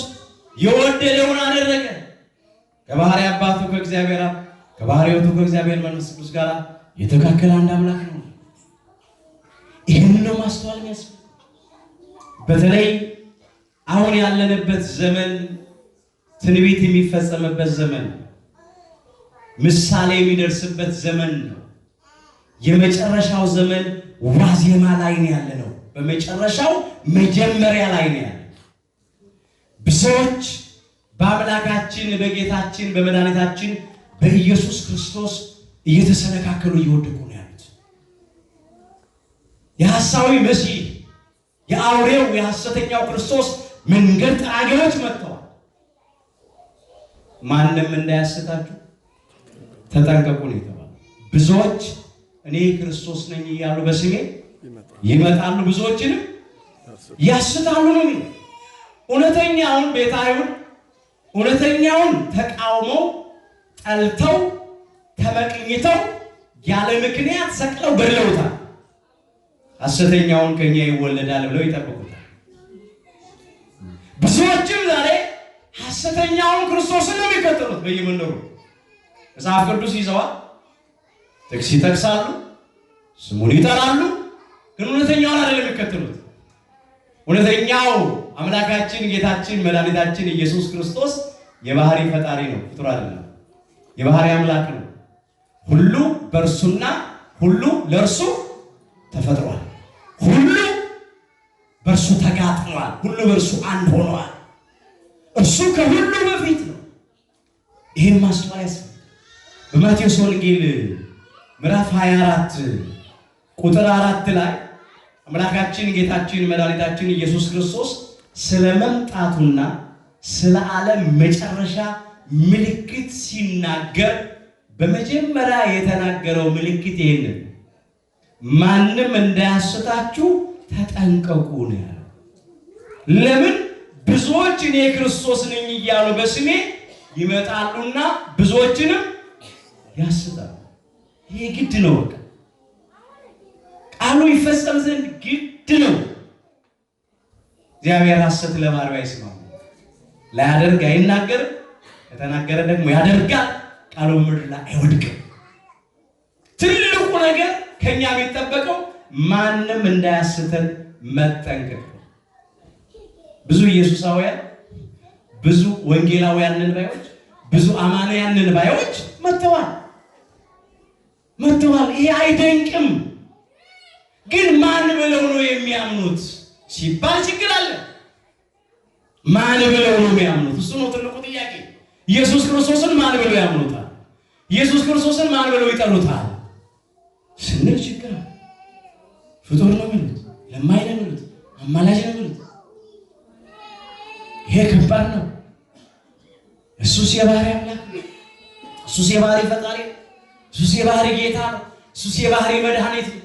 የወደደውን አደረገ። ከባህሪ አባቱ ከእግዚአብሔር አብ ከባህሪ ሕይወቱ ከእግዚአብሔር መንፈስ ቅዱስ ጋር የተካከለ አንድ አምላክ ነው። ይህን ነው ማስተዋል የሚያስፈልግ። በተለይ አሁን ያለንበት ዘመን ትንቢት የሚፈጸምበት ዘመን፣ ምሳሌ የሚደርስበት ዘመን ነው። የመጨረሻው ዘመን ዋዜማ ላይ ነው ያለነው። በመጨረሻው መጀመሪያ ላይ ነው ያለነው። ብዙዎች በአምላካችን በጌታችን በመድኃኒታችን በኢየሱስ ክርስቶስ እየተሰነካከሉ እየወደቁ ነው ያሉት። የሐሳዊ መሲህ የአውሬው የሐሰተኛው ክርስቶስ መንገድ ጠራጊዎች መጥተዋል። ማንም እንዳያስታችሁ ተጠንቀቁ ነው የተባለው። ብዙዎች እኔ ክርስቶስ ነኝ እያሉ በስሜ ይመጣሉ፣ ብዙዎችንም ያስታሉ ነው የሚለው። እውነተኛውን ቤተ አይሁድ እውነተኛውን ተቃውመው ጠልተው ተመቅኝተው ያለ ምክንያት ሰቅለው ገድለውታል። ሐሰተኛውን ከኛ ይወለዳል ብለው ይጠብቁታል። ብዙዎችም ዛሬ ሐሰተኛውን ክርስቶስን ነው የሚከተሉት። በየመንደሩ መጽሐፍ ቅዱስ ይዘዋል፣ ጥቅስ ይጠቅሳሉ፣ ስሙን ይጠራሉ፣ ግን እውነተኛውን አይደለም የሚከተሉት። እውነተኛው አምላካችን ጌታችን መድኃኒታችን ኢየሱስ ክርስቶስ የባህሪ ፈጣሪ ነው፣ ፍጡር አይደለም። የባህሪ አምላክ ነው። ሁሉ በእርሱና ሁሉ ለእርሱ ተፈጥሯል። ሁሉ በእርሱ ተጋጥሟል። ሁሉ በእርሱ አንድ ሆኗል። እርሱ ከሁሉ በፊት ነው። ይህን ማስተዋል ያስፈልጋል። በማቴዎስ ወንጌል ምዕራፍ 24 ቁጥር 4 ላይ አምላካችን ጌታችን መድኃኒታችን ኢየሱስ ክርስቶስ ስለ መምጣቱና ስለ ዓለም መጨረሻ ምልክት ሲናገር በመጀመሪያ የተናገረው ምልክት ይሄንን ማንም እንዳያስታችሁ ተጠንቀቁ ነው ያለው። ለምን? ብዙዎች እኔ ክርስቶስ ነኝ እያሉ በስሜ ይመጣሉና ብዙዎችንም ያስታሉ። ይሄ ግድ ነው። በቃ ቃሉ ይፈጸም ዘንድ ግድ ነው። እግዚአብሔር ሐሰት ለባሪያው አይስማማም። ላያደርግ አይናገርም፣ ከተናገረ ደግሞ ያደርጋል። ቃሉ ምድር ላይ አይወድቅም። ትልቁ ነገር ከኛ የሚጠበቀው ማንም እንዳያስተን መጠንቀቅ። ብዙ ኢየሱሳውያን፣ ብዙ ወንጌላውያንን ባዮች፣ ብዙ አማንያንን ባዮች መጥተዋል። ይሄ አይደንቅም። ግን ማን ብለው ነው የሚያምኑት ሲባል ችግር አለ። ማን ብለው ነው የሚያምኑት? እሱ ነው ትልቁ ጥያቄ። ኢየሱስ ክርስቶስን ማን ብለው ያምኑታል? ኢየሱስ ክርስቶስን ማን ብለው ይጠሩታል ስንል ችግር አለ። ፍጡር ነው የሚሉት፣ ለማኝ ነው የሚሉት፣ አማላጅ ነው የሚሉት። ይሄ ከባድ ነው። እሱስ የባህሪ አምላክ ነው። እሱስ የባህሪ ፈጣሪ ነው። እሱስ የባህሪ ጌታ ነው። እሱስ የባህሪ መድኃኒት ነው።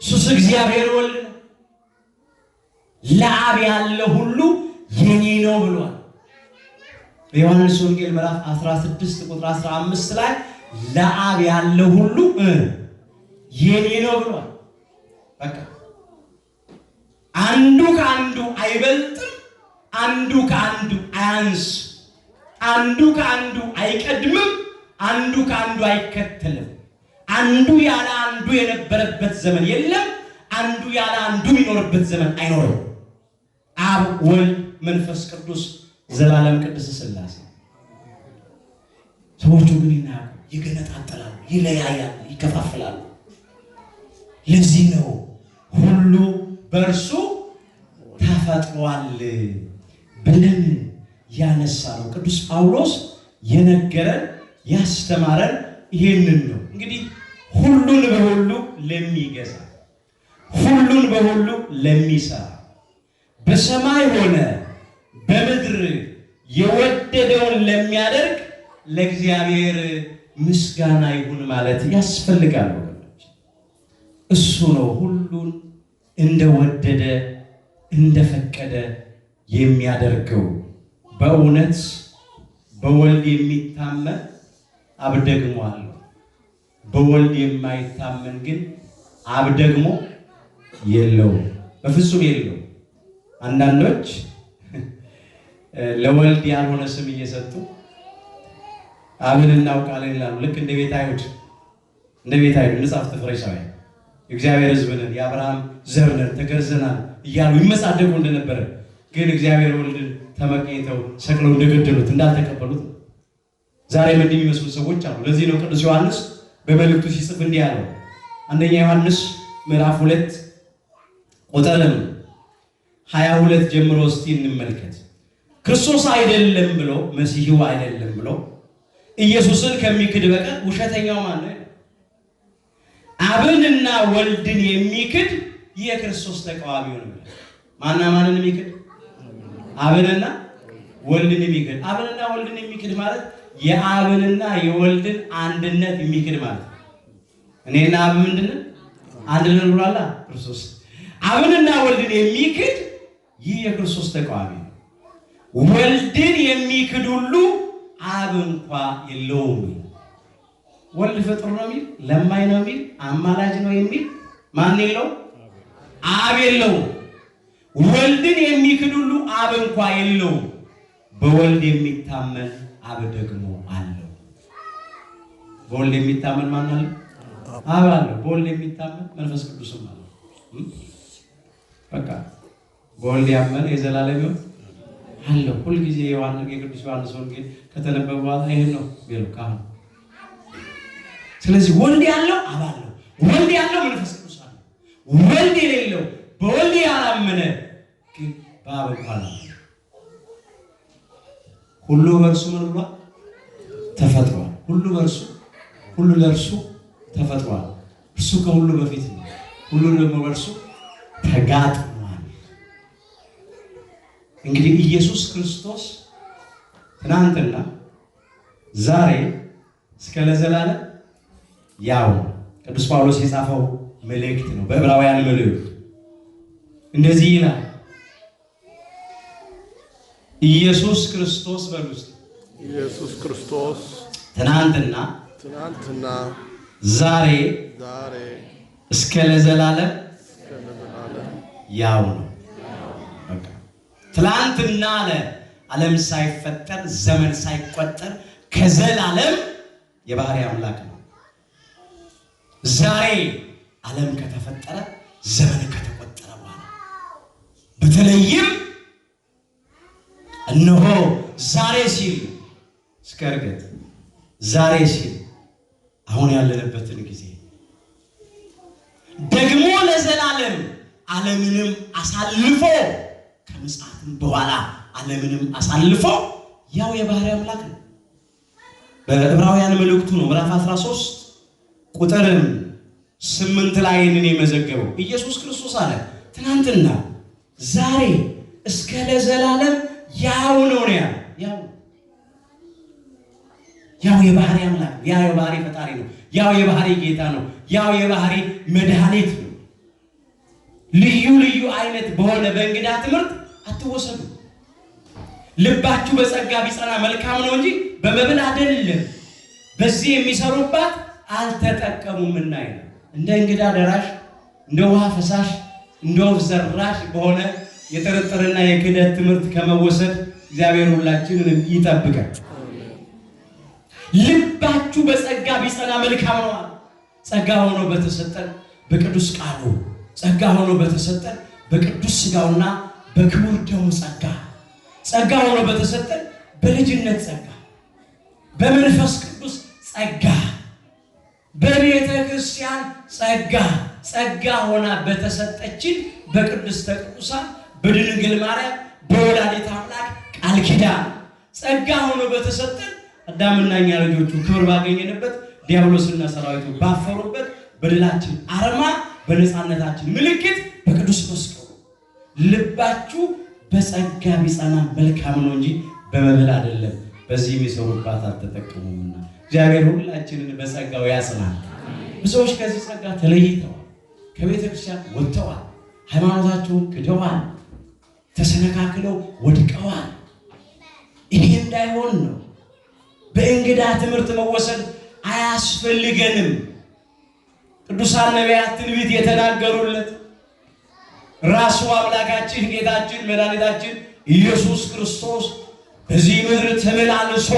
እሱስ እግዚአብሔር ወልድ ነው። ለአብ ያለ ሁሉ የኔ ነው ብሏል። በዮሐንስ ወንጌል ምዕራፍ 16 ቁጥር 15 ላይ ለአብ ያለ ሁሉ የኔ ነው ብሏል። በቃ አንዱ ከአንዱ አይበልጥም፣ አንዱ ከአንዱ አያንስ፣ አንዱ ከአንዱ አይቀድምም፣ አንዱ ከአንዱ አይከተልም። አንዱ ያለ አንዱ የነበረበት ዘመን የለም። አንዱ ያለ አንዱ የሚኖርበት ዘመን አይኖርም። አብ ወልድ መንፈስ ቅዱስ ዘላለም ቅድስት ሥላሴ። ሰዎቹ ግን ይናቁ፣ ይገነጣጠላሉ፣ ይለያያሉ፣ ይከፋፍላሉ። ለዚህ ነው ሁሉ በእርሱ ተፈጥሯል ብለን ያነሳነው። ቅዱስ ጳውሎስ የነገረን ያስተማረን ይሄንን ነው። እንግዲህ ሁሉን በሁሉ ለሚገዛ ሁሉን በሁሉ ለሚሰራ በሰማይ ሆነ በምድር የወደደውን ለሚያደርግ ለእግዚአብሔር ምስጋና ይሁን ማለት ያስፈልጋል። እሱ ነው ሁሉን እንደወደደ እንደፈቀደ የሚያደርገው። በእውነት በወልድ የሚታመን አብ ደግሞ አለው። በወልድ የማይታመን ግን አብ ደግሞ የለውም፣ በፍጹም የለውም። አንዳንዶች ለወልድ ያልሆነ ስም እየሰጡ አብን እናውቃለን ይላሉ። ልክ እንደ ቤት አይሁድ መጽሐፍተ ፈሪሳውያን የእግዚአብሔር ሕዝብ ነን፣ የአብርሃም ዘር ነን፣ ተገርዘናል እያሉ ይመጻደቁ እንደነበረ ግን እግዚአብሔር ወልድን ተመቅኝተው ሰቅለው እንደገደሉት እንዳልተቀበሉት ዛሬም እንዲህ የሚመስሉ ሰዎች አሉ። ለዚህ ነው ቅዱስ ዮሐንስ በመልእክቱ ሲጽፍ እንዲህ ያለው። አንደኛ ዮሐንስ ምዕራፍ 2 ቁጥር 22 ጀምሮ እስቲ እንመልከት። ክርስቶስ አይደለም ብሎ መሲሑ አይደለም ብሎ ኢየሱስን ከሚክድ በቀር ውሸተኛው ማን ነው? አብንና ወልድን የሚክድ የክርስቶስ ተቃዋሚ ነው። ማንና ማንን የሚክድ? አብንና ወልድን የሚክድ። አብንና ወልድን የሚክድ ማለት የአብንና የወልድን አንድነት የሚክድ ማለት ነው። እኔና አብ ምንድነው? አንድ ነን ብሏል ክርስቶስ። አብንና ወልድን የሚክድ ይህ የክርስቶስ ተቃዋሚ ነው። ወልድን የሚክድ ሁሉ አብ እንኳ የለውም። ወልድ ፍጡር ነው የሚል፣ ለማኝ ነው የሚል፣ አማላጅ ነው የሚል ማን የለው? አብ የለውም። ወልድን የሚክድ ሁሉ አብ እንኳ የለውም። በወልድ የሚታመን አብ ደግሞ አለው። በወልድ የሚታመን ማን አለ? አብ አለው። በወልድ የሚታመን መንፈስ ቅዱስም አለው። በቃ በወልድ ያመነ የዘላለም ሕይወት አለው። ሁልጊዜ የቅዱስ ዮሐንስ ወንጌል ከተነበበ በኋላ ይሄን ነው ቢሉ ካሁን። ስለዚህ ወልድ ያለው አብ አለው፣ ወልድ ያለው መንፈስ ቅዱስ አለው። ወልድ የሌለው በወልድ ያላመነ ግን በአብ እንኳን ሁሉ በእርሱ ምን ብሏል? ተፈጥሯል። ሁሉ በእርሱ ሁሉ ለእርሱ ተፈጥሯል። እርሱ ከሁሉ በፊት ነው፣ ሁሉ ደግሞ በእርሱ ተጋጥሟል። እንግዲህ ኢየሱስ ክርስቶስ ትናንትና ዛሬ እስከ ለዘላለም ያው ቅዱስ ጳውሎስ የጻፈው መልእክት ነው። በዕብራውያን መልእክት እንደዚህ ይላል። ኢየሱስ ክርስቶስ በሉስ ኢየሱስ ክርስቶስ ትናንትና ዛሬ እስከ ለዘላለም ያው ነው። በቃ ትናንትና ዓለም ሳይፈጠር ዘመን ሳይቆጠር ከዘላለም የባህሪ አምላክ ነው። ዛሬ ዓለም ከተፈጠረ ዘመን ከተቆጠረ በኋላ በተለይም እነሆ ዛሬ ሲል እስከ እርገት ዛሬ ሲል አሁን ያለንበትን ጊዜ ደግሞ ለዘላለም ዓለምንም አሳልፎ ከምጽአትም በኋላ ዓለምንም አሳልፎ ያው የባህሪ አምላክ ነው። በዕብራውያን መልእክቱ ነው ምዕራፍ 13 ቁጥር 8 ላይ እንን የመዘገበው ኢየሱስ ክርስቶስ አለ ትናንትና ዛሬ እስከ ለዘላለም ያው ነው ያው የባህሪ አምላክ ያው የባህሪ ፈጣሪ ነው። ያው የባህሪ ጌታ ነው። ያው የባህሪ መድኃኒት ነው። ልዩ ልዩ አይነት በሆነ በእንግዳ ትምህርት አትወሰዱ። ልባችሁ በጸጋ ቢጸና መልካም ነው እንጂ በመብል አይደለም። በዚህ የሚሰሩባት አልተጠቀሙምና ይላል። እንደ እንግዳ ደራሽ፣ እንደ ውሃ ፈሳሽ፣ እንደ ወፍ ዘራሽ በሆነ የጥርጥርና የክህደት ትምህርት ከመወሰድ እግዚአብሔር ሁላችንን ይጠብቃል። ልባችሁ በጸጋ ቢጸና መልካም ነው። ጸጋ ሆኖ በተሰጠን በቅዱስ ቃሉ፣ ጸጋ ሆኖ በተሰጠን በቅዱስ ሥጋውና በክቡር ደሙ ጸጋ ሆኖ በተሰጠን በልጅነት ጸጋ፣ በመንፈስ ቅዱስ ጸጋ፣ በቤተ ክርስቲያን ጸጋ ጸጋ ሆና በተሰጠችን በቅድስተ ቅዱሳን በድንግል ማርያም በወላዲተ አምላክ ቃል ኪዳን ጸጋ ሆኖ በተሰጠን አዳምና እኛ ልጆቹ ክብር ባገኘንበት ዲያብሎስና ሰራዊቱ ባፈሩበት በድላችን አርማ በነፃነታችን ምልክት በቅዱስ መስቀሉ ልባችሁ በጸጋ ቢጸና መልካም ነው እንጂ በመብል አይደለም። በዚህ የሚሰሩባት አልተጠቀሙምና እግዚአብሔር ሁላችንን በጸጋው ያጽናል። ብዙዎች ከዚህ ጸጋ ተለይተዋል፣ ከቤተ ክርስቲያን ወጥተዋል፣ ሃይማኖታቸውን ክደዋል፣ ተሰነካክለው ወድቀዋል። ይሄ እንዳይሆን ነው በእንግዳ ትምህርት መወሰድ አያስፈልገንም። ቅዱሳን ነቢያት ትንቢት የተናገሩለት ራሱ አምላካችን ጌታችን መድኃኒታችን ኢየሱስ ክርስቶስ በዚህ ምድር ተመላልሶ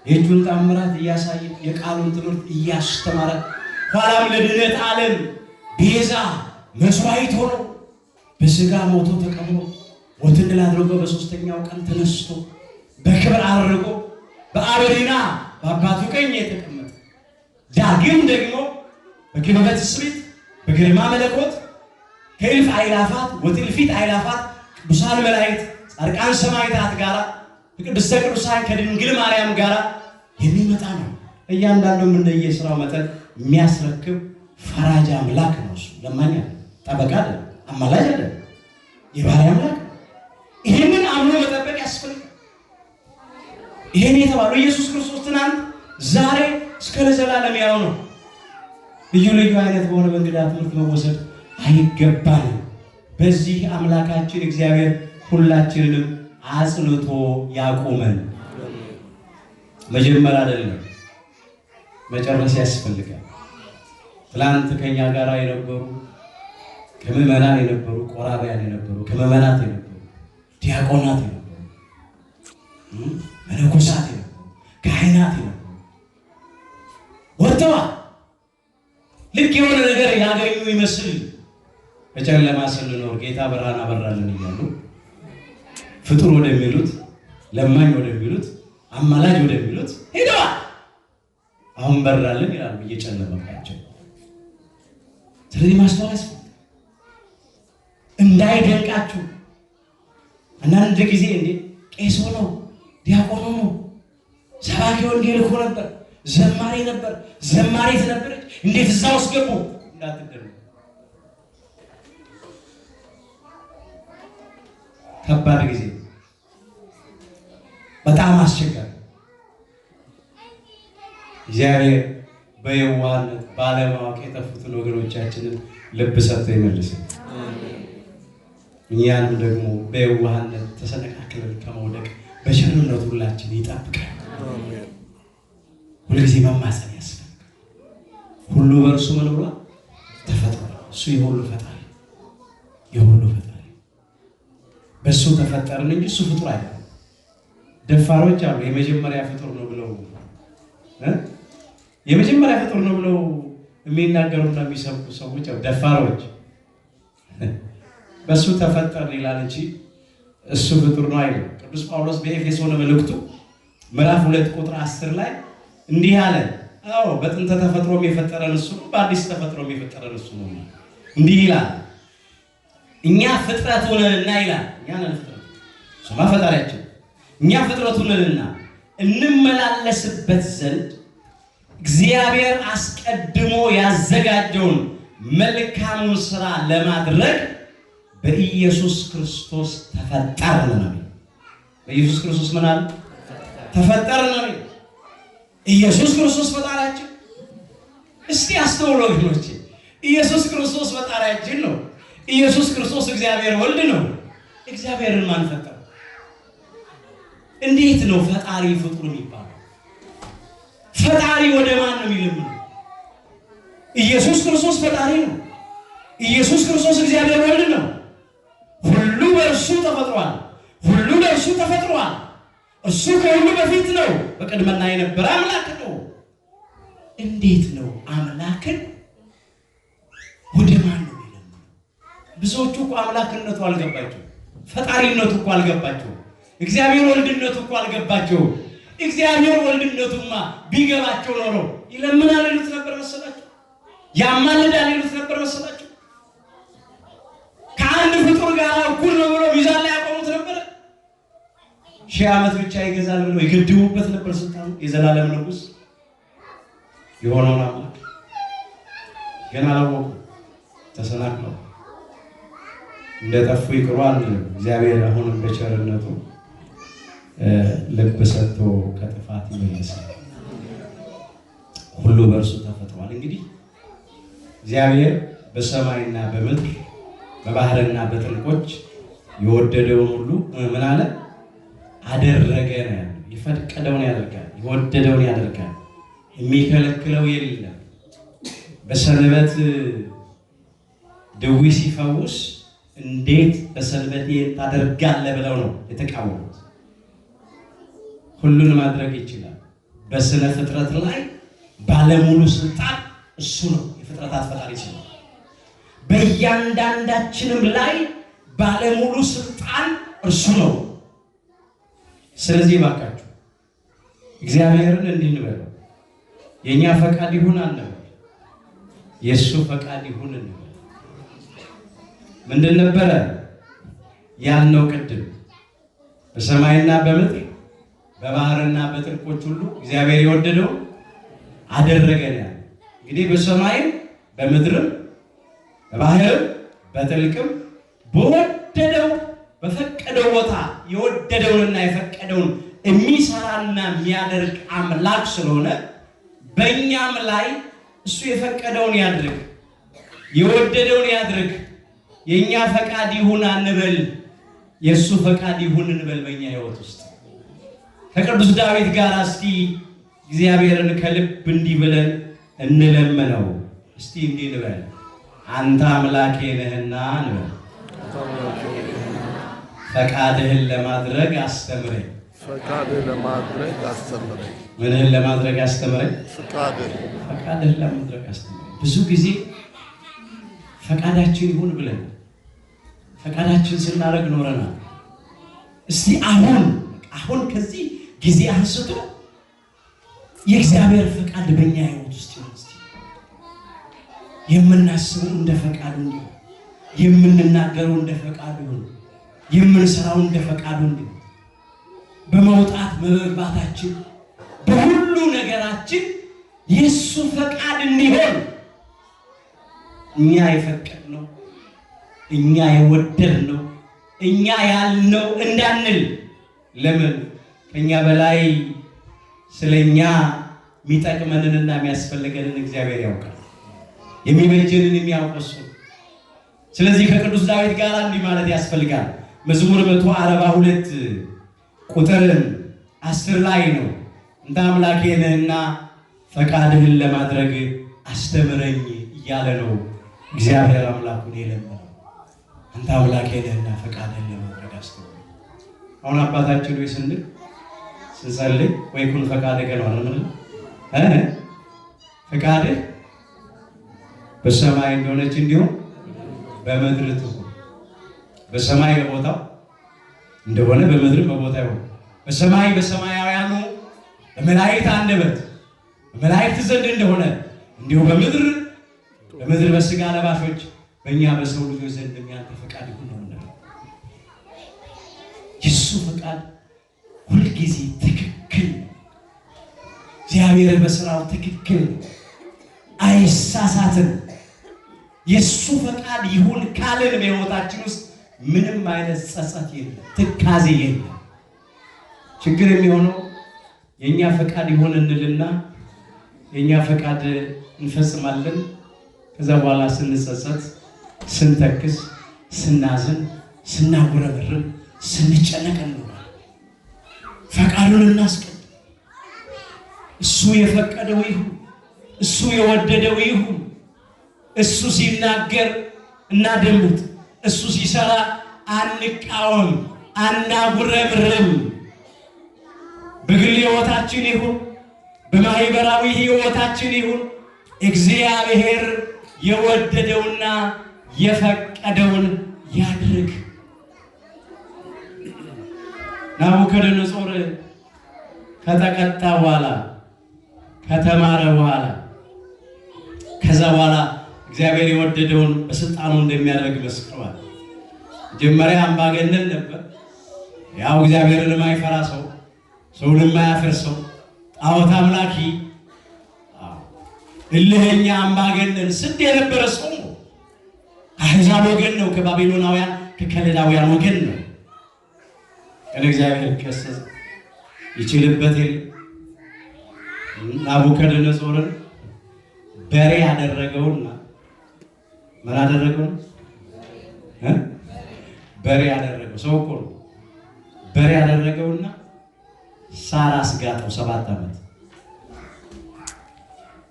የእጁን ተአምራት እያሳየ የቃሉን ትምህርት እያስተማረ ኋላም ለድነት ዓለም ቤዛ መስዋዕት ሆኖ በሥጋ ሞቶ ተቀብሮ ሞትን ድል አድርጎ በሦስተኛው ቀን ተነስቶ በክብር አድርጎ በአበሪና በአባቱ ቀኝ የተቀመጠ ዳግም ደግሞ በክበበ ትስብእት በግርማ መለኮት ከእልፍ አእላፋት ወትእልፊት አእላፋት ቅዱሳን መላእክት ጻድቃን ሰማዕታት ጋር በቅድስተ ቅዱሳን ከድንግል ማርያም ጋር የሚመጣ ነው። እያንዳንዱም እንደየሥራው መጠን የሚያስረክብ ፈራጅ አምላክ ነው። እሱ ለማኛ ጠበቃ አይደለም፣ አማላጅ አይደለም፣ የባህሪ አምላክ። ይህንን አምኖ መጠበቅ ያስፈልጋል። ይሄን የተባለው ኢየሱስ ክርስቶስ ትናንት ዛሬ እስከ ለዘላለም ያው ነው። ልዩ ልዩ አይነት በሆነ በእንግዳ ትምህርት መወሰድ አይገባንም። በዚህ አምላካችን እግዚአብሔር ሁላችንንም አጽንቶ ያቆመን። መጀመር አይደለም መጨረስ ያስፈልጋል። ትላንት ከኛ ጋር የነበሩ ከምዕመናን የነበሩ ቆራቢያን የነበሩ ከምዕመናት የነበሩ ዲያቆናት የነበሩ መነኮሳት የነበሩ ካህናት የነበሩ ወጥተዋል። ልክ የሆነ ነገር ያገኙ ይመስል በጨለማ ስንኖር ጌታ ብርሃን አበራልን እያሉ ፍጡር ወደሚሉት ለማኝ ወደሚሉት አማላጅ ወደሚሉት ሄደዋል። አሁን በራልን ይላሉ እየጨለመባቸው። ስለዚህ ማስተዋል እንዳይደንቃችሁ። አንዳንድ ጊዜ እንዴ ቄስ ሆነው ዲያቆን ሆነው ሰባኪ ወንጌል እኮ ነበር፣ ዘማሪ ነበር፣ ዘማሪት ነበረች፣ እንዴት እዛ ውስጥ ገቡ እንዳትደረጉ። ከባድ ጊዜ፣ በጣም አስቸጋሪ። እግዚአብሔር በየዋህነት ባለማወቅ የጠፉትን ወገኖቻችንን ልብ ሰጥቶ ይመልስልን። እኛንም ደግሞ በየዋህነት ተሰነካክለን ከመውደቅ በቸርነቱ ሁላችን ይጠብቃል። ሁልጊዜ መማፀን ያስፈልጋል። ሁሉ በእርሱ ምን ብሏል? ተፈጥሯል። እሱ የሁሉ ፈጣሪ፣ የሁሉ ፈጣሪ። በእሱ ተፈጠርን እንጂ እሱ ፍጡር አይደለም። ደፋሮች አሉ የመጀመሪያ ፍጡር ነው ብለው የመጀመሪያ ፍጡር ነው ብለው የሚናገሩና የሚሰብኩ ሰዎች ደፋሮች። በእሱ ተፈጠርን ይላል እንጂ እሱ ፍጡር ነው አይደለም። ቅዱስ ጳውሎስ በኤፌሶን መልእክቱ ምዕራፍ 2 ቁጥር 10 ላይ እንዲህ አለ። አዎ በጥንተ ተፈጥሮም የፈጠረን እሱ ነው፣ በአዲስ ተፈጥሮም የፈጠረን እሱ ነው። እንዲህ ይላል እኛ ፍጥረቱ ነንና ይላል። እኛ ነን ፍጥረቱ፣ እሱማ ፈጣሪያችን። እኛ ፍጥረቱ ነንና እንመላለስበት ዘንድ እግዚአብሔር አስቀድሞ ያዘጋጀውን መልካሙን ስራ ለማድረግ በኢየሱስ ክርስቶስ ተፈጠርን ነው። በኢየሱስ ክርስቶስ ምን አለ? ተፈጠርን ነው። ኢየሱስ ክርስቶስ ፈጣሪያችን። እስቲ አስተውሉ ወገኖቼ፣ ኢየሱስ ክርስቶስ ፈጣሪያችን ነው። ኢየሱስ ክርስቶስ እግዚአብሔር ወልድ ነው። እግዚአብሔርን ማን ፈጠረ? እንዴት ነው ፈጣሪ ፍጡር የሚባለው? ፈጣሪ ወደ ማን ነው የሚለምነው? ኢየሱስ ክርስቶስ ፈጣሪ ነው። ኢየሱስ ክርስቶስ እግዚአብሔር ወልድ ነው። ሁሉ በእርሱ ተፈጥሯል፣ ሁሉ ለእርሱ ተፈጥሯል። እሱ ከሁሉ በፊት ነው፣ በቅድመና የነበረ አምላክ ነው። እንዴት ነው አምላክን ወደ ማን ነው የሚለምነው? ብዙዎቹ እኮ አምላክነቱ አልገባቸው፣ ፈጣሪነቱ እኮ አልገባቸው፣ እግዚአብሔር ወልድነቱ እኮ አልገባቸው። እግዚአብሔር ወልድነቱማ ቢገባቸው ኖሮ ይለምናል ይሉት ነበር መሰላችሁ? ያማልዳል ይሉት ነበር መሰላችሁ? ከአንድ ፍጡር ጋር እኩል ነው ብሎ ሚዛን ላይ ያቆሙት ነበር። 1000 ዓመት ብቻ ይገዛል ብሎ ይገድቡበት ነበር ስልጣኑ። የዘላለም ንጉሥ የሆነውን አምላክ ገና አላወቁም። ተሰናክለው እንደጠፉ ይቅሯል። እግዚአብሔር አሁንም በቸርነቱ ልብ ሰጥቶ ከጥፋት ይመልሳል። ሁሉ በእርሱ ተፈጥሯል። እንግዲህ እግዚአብሔር በሰማይና በምድር በባህርና በጥልቆች የወደደውን ሁሉ ምን አለ? አደረገ ነው ያለው። የፈቀደውን ያደርጋል፣ የወደደውን ያደርጋል። የሚከለክለው የለም። በሰንበት ድዊ ሲፈውስ እንዴት በሰንበት ታደርጋለህ ብለው ነው የተቃወሙት። ሁሉን ማድረግ ይችላል። በስነ ፍጥረት ላይ ባለሙሉ ስልጣን እሱ ነው። የፍጥረታት ፈጣሪ ይችላል። በእያንዳንዳችንም ላይ ባለሙሉ ስልጣን እርሱ ነው። ስለዚህ ባካችሁ እግዚአብሔርን እንዲህ እንበለው፣ የኛ ፈቃድ ይሁን አንበል፣ የሱ ፈቃድ ይሁን እንበል። ምንድን ነበረ ያልነው ቅድም? በሰማይና በምድር በባህርና በጥልቆች ሁሉ እግዚአብሔር የወደደው አደረገ ነው። እንግዲህ በሰማይም በምድርም በባህርም በጥልቅም በወደደው በፈቀደው ቦታ የወደደውንና የፈቀደውን የሚሰራና የሚያደርግ አምላክ ስለሆነ በእኛም ላይ እሱ የፈቀደውን ያድርግ፣ የወደደውን ያድርግ። የእኛ ፈቃድ ይሁን አንበል፣ የእሱ ፈቃድ ይሁን እንበል። በእኛ ሕይወት ውስጥ ከቅዱስ ዳዊት ጋር እስቲ እግዚአብሔርን ከልብ እንዲህ ብለን እንለምነው። እስቲ እንዲህ እንበል፣ አንተ አምላኬ ነህና እንበል፣ ፈቃድህን ለማድረግ አስተምረኝ። ፈቃድህን ለማድረግ አስተምረኝ። ምንህን ለማድረግ አስተምረኝ? ፈቃድህን ለማድረግ አስተምረኝ። ብዙ ጊዜ ፈቃዳችን ይሁን ብለን ፈቃዳችን ስናደርግ ኖረናል። እስቲ አሁን ከዚህ ጊዜ አንስቶ የእግዚአብሔር ፈቃድ በእኛ ሕይወት ውስጥ ይሁን። እስቲ የምናስበው እንደ ፈቃዱ እንዲሆን፣ የምንናገረው እንደ ፈቃዱ ይሁን፣ የምንሰራው እንደ ፈቃዱ እንዲሆን፣ በመውጣት በመግባታችን በሁሉ ነገራችን የእሱ ፈቃድ እንዲሆን እኛ የፈቀድነው እኛ የወደድነው እኛ ያልነው እንዳንል። ለምን? ከኛ በላይ ስለኛ የሚጠቅመንንና የሚያስፈልገንን እግዚአብሔር ያውቃል። የሚበጀንን የሚያውቀው እሱ። ስለዚህ ከቅዱስ ዳዊት ጋር እንዲህ ማለት ያስፈልጋል። መዝሙር 142 ቁጥር 10 ላይ ነው እንደ አምላኬ ነህና ፈቃድህን ለማድረግ አስተምረኝ እያለ ነው እግዚአብሔር አምላኩን የለመነው። አንተ አምላኬ ነህና ፈቃድህን ለማድረግ አስተምረኝ። አሁን አባታችን ወይ ስንል ስንጸልይ ወይ ኩን ፈቃድከ ነው አይደል? ፈቃድህ በሰማይ እንደሆነች እንዲሁም በምድር ትሁን። በሰማይ በቦታው እንደሆነ በምድር በቦታው ይሁን። በሰማይ በሰማያውያኑ በመላእክት አንደበት በመላእክት ዘንድ እንደሆነ እንዲሁ በምድር በስጋ ለባሾች በእኛ በሰው ልጆች ዘንድ የሚያንተ ፈቃድ ይሁን ነው። የሱ ፈቃድ ሁልጊዜ ትክክል፣ እግዚአብሔር በስራው ትክክል አይሳሳትም። የሱ ፈቃድ ይሁን ካልን በሕይወታችን ውስጥ ምንም አይነት ጸጸት የለም፣ ትካዜ የለም። ችግር የሚሆነው የኛ ፈቃድ ይሁን እንልና የኛ ፈቃድ እንፈጽማለን። ከዛ በኋላ ስንጸጸት፣ ስንተክስ፣ ስናዝን፣ ስናጉረመርም፣ ስንጨነቅ እንኖራለን። ፈቃዱን እናስቀድም። እሱ የፈቀደው ይሁን፣ እሱ የወደደው ይሁን። እሱ ሲናገር እናደምጥ፣ እሱ ሲሰራ አንቃወም፣ አናጉረምርም። በግል ሕይወታችን ይሁን በማህበራዊ ሕይወታችን ይሁን እግዚአብሔር የወደደውና የፈቀደውን ያድርግ። ናቡከደነጾር ከተቀጣ በኋላ ከተማረ በኋላ ከዛ በኋላ እግዚአብሔር የወደደውን በስልጣኑ እንደሚያደርግ መስክሯል። መጀመሪያ አምባገነን ነበር። ያው እግዚአብሔርን የማይፈራ ሰው፣ ሰውን የማያፍር ሰው፣ ጣዖት አምላኪ፣ እልህኛ አምባገነን ስድ የነበረ ሰው ነው። ከአሕዛብ ወገን ነው። ከባቢሎናውያን ከከለዳውያን ወገን ነው። ግን እግዚአብሔር ከሰሰ። ይችልበት የለም። ናቡከደነጾርን በሬ ያደረገውና ምን አደረገው? በሬ ያደረገው ሰው እኮ ነው። በሬ ያደረገውና ሳር አስጋጠው 7 ዓመት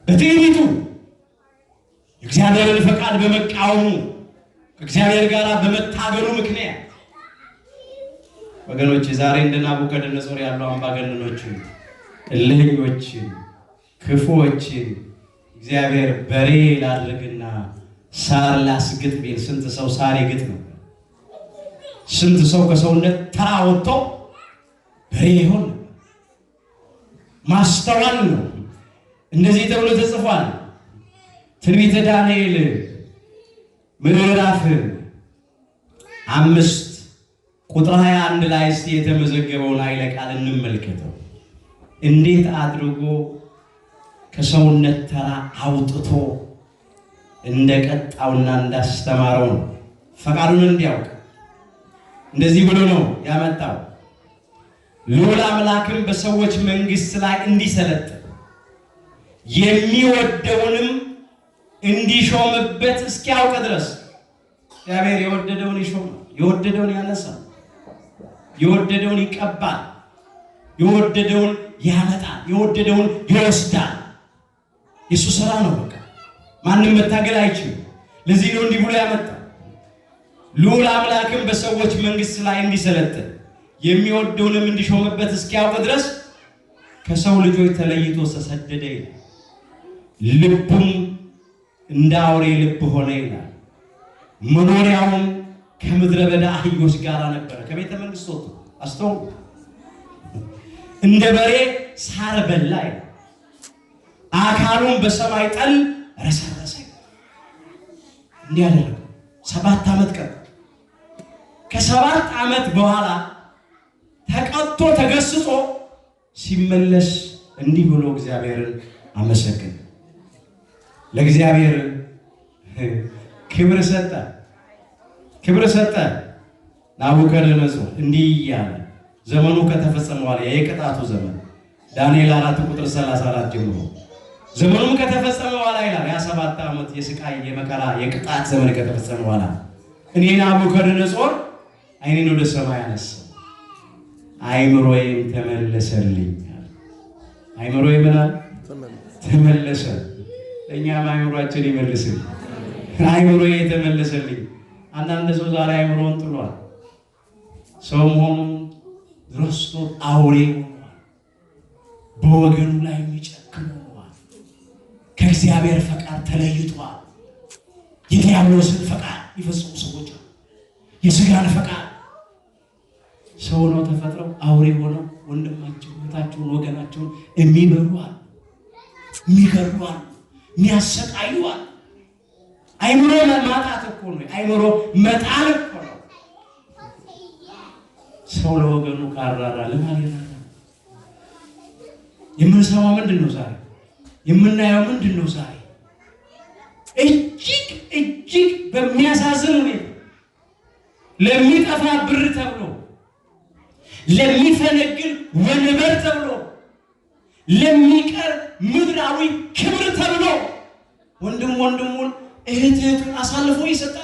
በትዕቢቱ እግዚአብሔርን ፈቃድ በመቃወሙ ከእግዚአብሔር ጋር በመታገሉ ምክንያት ወገኖች ዛሬ እንደ ናቡከደነጾር ያሉ አምባገነኖችን፣ እልህኞችን፣ ክፉዎችን እግዚአብሔር በሬ ላድርግና ሳር ላስግጥ ቢል ስንት ሰው ሳር ይግጥ ነው? ስንት ሰው ከሰውነት ተራ ወጥቶ በሬ ይሆን? ማስተዋል ነው። እንደዚህ ተብሎ ተጽፏል። ትንቢተ ዳንኤል ምዕራፍ 5 ቁጥር 21 ላይ እስቲ የተመዘገበውን ኃይለ ቃል እንመልከተው። እንዴት አድርጎ ከሰውነት ተራ አውጥቶ እንደቀጣውና እንዳስተማረው ነው። ፈቃዱን እንዲያውቅ እንደዚህ ብሎ ነው ያመጣው። ልዑል አምላክም በሰዎች መንግስት ላይ እንዲሰለጥን የሚወደውንም እንዲሾምበት እስኪያውቅ ድረስ እግዚአብሔር የወደደውን ይሾማል፣ የወደደውን ያነሳል፣ የወደደውን ይቀባል፣ የወደደውን ያመጣል፣ የወደደውን ይወስዳል። የሱ ስራ ነው። በቃ ማንም መታገል አይችልም። ለዚህ ነው እንዲህ ብሎ ያመጣው። ልዑል አምላክም በሰዎች መንግስት ላይ እንዲሰለጥን የሚወደውንም እንዲሾምበት እስኪያውቅ ድረስ ከሰው ልጆች ተለይቶ ተሰደደ ይላል። ልቡም እንደ አውሬ ልብ ሆነ ይላል። መኖሪያውም ከምድረ በዳ አህዮች ጋር ነበረ። ከቤተ መንግስት ወጥቶ አስተውሉ። እንደ በሬ ሳር በላ ይላል። አካሉን በሰማይ ጠል ረሰረሰ። እንዲህ ያደረገው 7 ዓመት ቀረ። ከ7 ዓመት በኋላ ተቀጥቶ ተገስጾ ሲመለስ እንዲህ ብሎ እግዚአብሔርን አመሰግን። ለእግዚአብሔር ክብር ሰጠ፣ ክብር ሰጠ። ናቡከደነጾር እንዲህ እያለ ዘመኑ ከተፈጸመ በኋላ የቅጣቱ ዘመን ዳንኤል 4 ቁጥር 34 ጀምሮ ዘመኑም ከተፈጸመ በኋላ ይላል ያ 7 ዓመት የስቃይ የመከራ የቅጣት ዘመን ከተፈጸመ በኋላ እኔ ናቡከደነጾር ዓይኔን ወደ ሰማይ አነሳሁ፣ አይምሮዬም ተመለሰልኝ። አይምሮዬ ምን አለ? ተመለሰ። እኛም አይምሮአችን ይመልስልኝ። አይምሮዬ ተመለሰልኝ። አንዳንድ ሰው ዛሬ አይምሮውን ጥሏል። ሰው መሆኑን ረስቶ አውሬ ሆኗል። በወገኑ ላይ የሚጨክን ሆኗል። ከእግዚአብሔር ፈቃድ ተለይቷል። የዲያብሎስን ፈቃድ ይፈጽሙ ሰዎች የሥጋን ፈቃድ ሰው ነው ተፈጥረው አውሬ ሆነው ወንድማቸው እህታቸውን ወገናቸውን የሚበሉዋል፣ የሚገድሉዋል፣ የሚያሰቃዩዋል። አይምሮ ማጣት እኮ ነው። አይምሮ መጣል እኮ ነው። ሰው ለወገኑ ካራራ ለማን ይራራ? የምንሰማው ምንድን ነው ዛሬ? የምናየው ምንድን ነው ዛሬ? እጅግ እጅግ በሚያሳዝን ሁኔታ ለሚጠፋ ብር ተብሎ ለሚፈነግል ወንበር ተብሎ ለሚቀር ምድራዊ ክብር ተብሎ ወንድም ወንድሙን እህት እህቱን አሳልፎ ይሰጣል።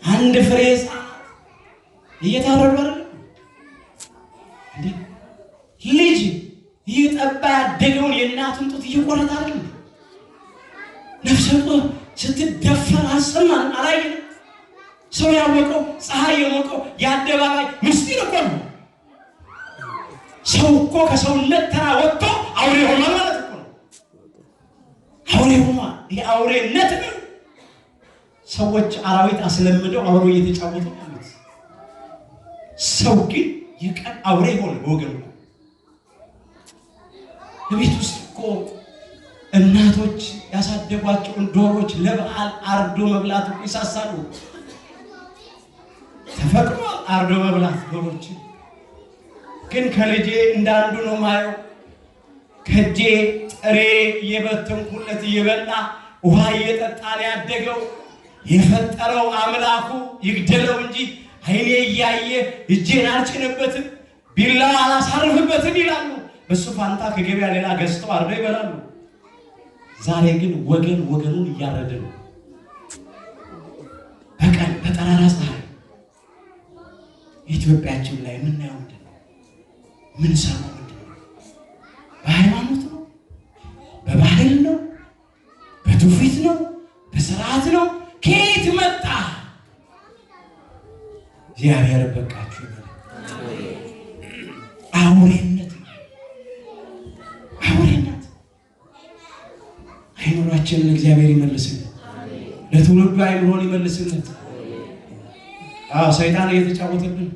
አንድ ፍሬ እየታረዱ አይደል? ልጅ እየጠባ ያደገውን የእናቱን ጡት እየቆረጠ አይደል? ነፍሰ ጡር ስትደፈር አሰማን አላየንም? ሰው ያወቀው ፀሐይ የሞቀው የአደባባይ ምስጢር እኮ ነው። ሰው እኮ ከሰውነት ተራ ወጥቶ አውሬ ሆኗል ማለት እኮ ነው። አውሬ ሆኗል። ይሄ አውሬነት ነው። ሰዎች አራዊት አስለምደው አውሬ እየተጫወቱ ማለት ሰው ግን የቀን አውሬ ሆነ። ወገኑ በቤት ውስጥ እኮ እናቶች ያሳደጓቸውን ዶሮች ለበዓል አርዶ መብላት እኮ ይሳሳሉ። ተፈቅዷል አርዶ መብላት ዶሮች። ግን ከልጄ እንዳንዱ ነው ማየው። ከጄ ጥሬ እየበተንኩለት እየበላ ውሃ እየጠጣ ነው ያደገው። የፈጠረው አምላኩ ይግደለው እንጂ አይኔ እያየ እጄን አልጭንበትም፣ ቢላ አላሳርፍበትም ይላሉ። በሱ ፋንታ ከገበያ ሌላ ገዝተው አርደው ይበላሉ። ዛሬ ግን ወገን ወገኑን እያረደ ነው። በቀን በጠራራ ፀሐይ ኢትዮጵያችን ላይ የምናየው ምንድን ነው? ምን ሰማው ምንድን ነው? በሃይማኖት ነው? በባህል ነው? በትውፊት ነው? በስርዓት ነው? ከየት መጣ? እግዚአብሔር በቃችሁ ይበል። አውሬነት ነው። አውሬነት። አይምሯችንን እግዚአብሔር ይመልስልን። ለትውልዱ አይምሮን ይመልስልን። ሰይጣን እየተጫወተብን፣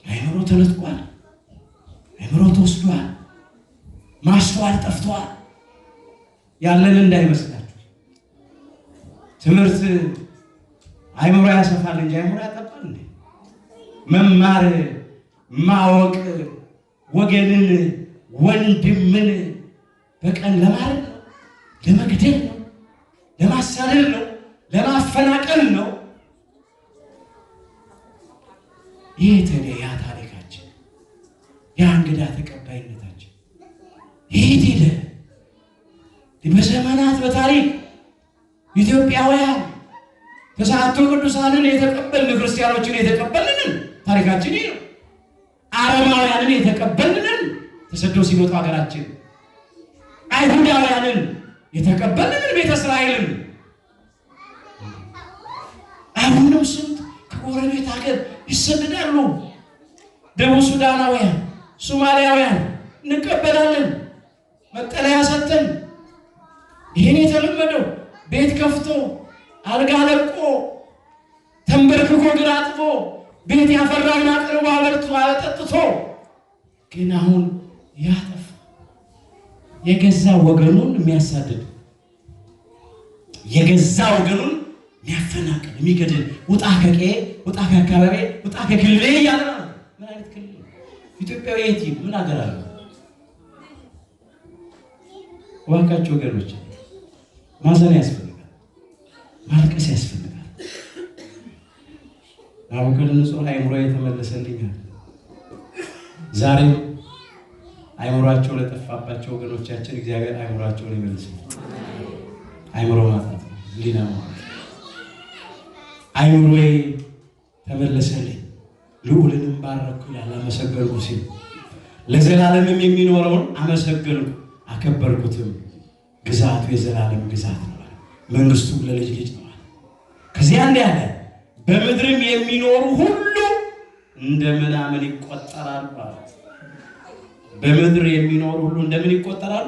አይምሮ ተነጥቋል። አይምሮ ተወስዷል። ማስተዋል ጠፍቷል። ያለን እንዳይመስላችሁ ትምህርት አይምሮ ያሰፋል እንጂ አይምሮ ያጠባል እንዴ? መማር ማወቅ ወገንን ወንድምን በቀን ለማረድ ነው፣ ለመግደል ነው፣ ለማሳደድ ነው፣ ለማፈናቀል ነው። ይህ ያ ታሪካችን፣ ያ እንግዳ ተቀባይነታችን የት ሄደ? በዘመናት በታሪክ ኢትዮጵያውያን ተስዓቱ ቅዱሳንን የተቀበልን ክርስቲያኖችን የተቀበልንን ታሪካችን ይህ ነው። አረማውያንን የተቀበልንን ተሰደው ሲመጡ ሀገራችን፣ አይሁዳውያንን የተቀበልንን ቤተ እስራኤልን፣ አሁንም ስንት ከጎረቤት ሀገር ይሰደዳሉ። ደቡብ ሱዳናውያን፣ ሶማሊያውያን እንቀበላለን መጠለያ ሰጥተን። ይህን የተለመደው ቤት ከፍቶ አልጋ ለቆ ተንበርክኮ ግራ አጥፎ ቤት ያፈራውን አቅርቦ አበርቶ አጠጥቶ፣ ግን አሁን ያጠፋ የገዛ ወገኑን የሚያሳድድ የገዛ ወገኑን የሚያፈናቅል የሚገድል፣ ውጣ ከቄ ውጣ ከአካባቢ ውጣ ከክልሌ እያለ ነው። ምን አይነት ክልል ኢትዮጵያዊ የት ምን አገር አለ? ዋካቸው ወገኖች ማዘን ያስፈልጋል፣ ማልቀስ ያስፈልጋል። ናቡከደነፆር አይምሮ የተመለሰልኛል። ዛሬም አይምሯቸው ለጠፋባቸው ወገኖቻችን እግዚአብሔር አይምሯቸውን ይመልስልኝ። አይምሮ ማጣት ሊና አይምሮዬ ተመለሰልኝ፣ ልዑልንም ባረኩ ይላል። አመሰገንኩ ሲል ለዘላለምም የሚኖረውን አመሰገንኩ አከበርኩትም። ግዛቱ የዘላለም ግዛት ነው፣ መንግስቱ ለልጅ ልጅ ነው። ከዚያ እንዲህ አለ፣ በምድርም የሚኖሩ ሁሉ እንደምናምን ይቆጠራሉ። በምድር የሚኖሩ ሁሉ እንደምን ይቆጠራሉ?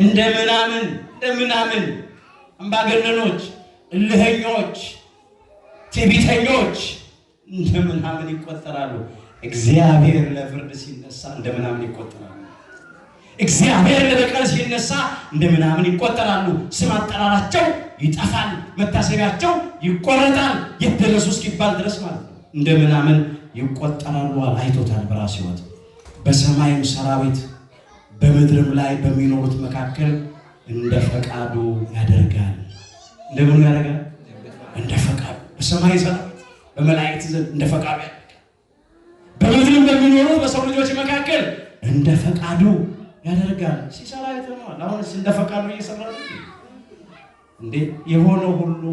እንደምናምን አምባገነኖች፣ እልህኞች፣ ትዕቢተኞች እንደምናምን ይቆጠራሉ። እግዚአብሔር ለፍርድ ሲነሳ እንደምናምን ይቆጠራሉ። እግዚአብሔር ለበቀል ሲነሳ እንደምናምን ይቆጠራሉ። ስም አጠራራቸው ይጠፋል፣ መታሰቢያቸው ይቆረጣል፣ የደረሱ እስኪባል ድረስ ማለት ነው። እንደምናምን ይቆጠራሉ። አይቶታል በራሱ ሕይወት። በሰማይም ሰራዊት በምድርም ላይ በሚኖሩት መካከል እንደ ፈቃዱ ያደርጋል። እንደምን ያደርጋል? እንደ ፈቃዱ። በሰማይ ሰራዊት በመላእክት ዘንድ እንደ ፈቃዱ ያደርጋል። በምድርም በሚኖሩ በሰው ልጆች መካከል እንደ ፈቃዱ ያደርጋል። ሲሰራ አይተነዋል። አሁንስ እንደ ፈቃዱ እየሰራ ነው እንዴ? የሆነው ሁሉ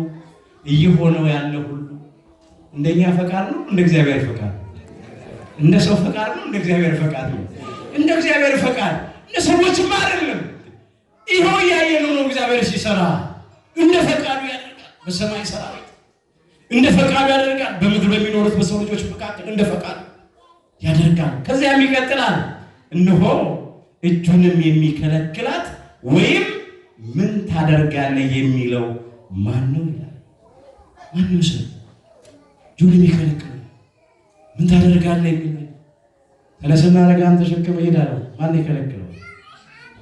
እየሆነው ያለ ሁሉ እንደኛ ፈቃድ ነው? እንደ እግዚአብሔር ፈቃድ? እንደ ሰው ፈቃድ ነው? እንደ እግዚአብሔር ፈቃድ ነው? እንደ እግዚአብሔር ፈቃድ፣ እንደ ሰዎችም አይደለም። ይኸው እያየነው ነው። እግዚአብሔር ሲሰራ እንደ ፈቃዱ ያደርጋል። በሰማይ ሰራዊት እንደ ፈቃዱ ያደርጋል። በምድር በሚኖሩት በሰው ልጆች መካከል እንደ ፈቃዱ ያደርጋል። ከዚያም ይቀጥላል፣ እነሆ እጁንም የሚከለክላት ወይም ምን ታደርጋለህ የሚለው ማን ነው ይላል። ማንም ሰው እጁን የሚከለክል ምን ታደርጋለህ የሚለው ተነስና አልጋህን ተሸክመህ ሂድ አለው። ማን የከለክለው?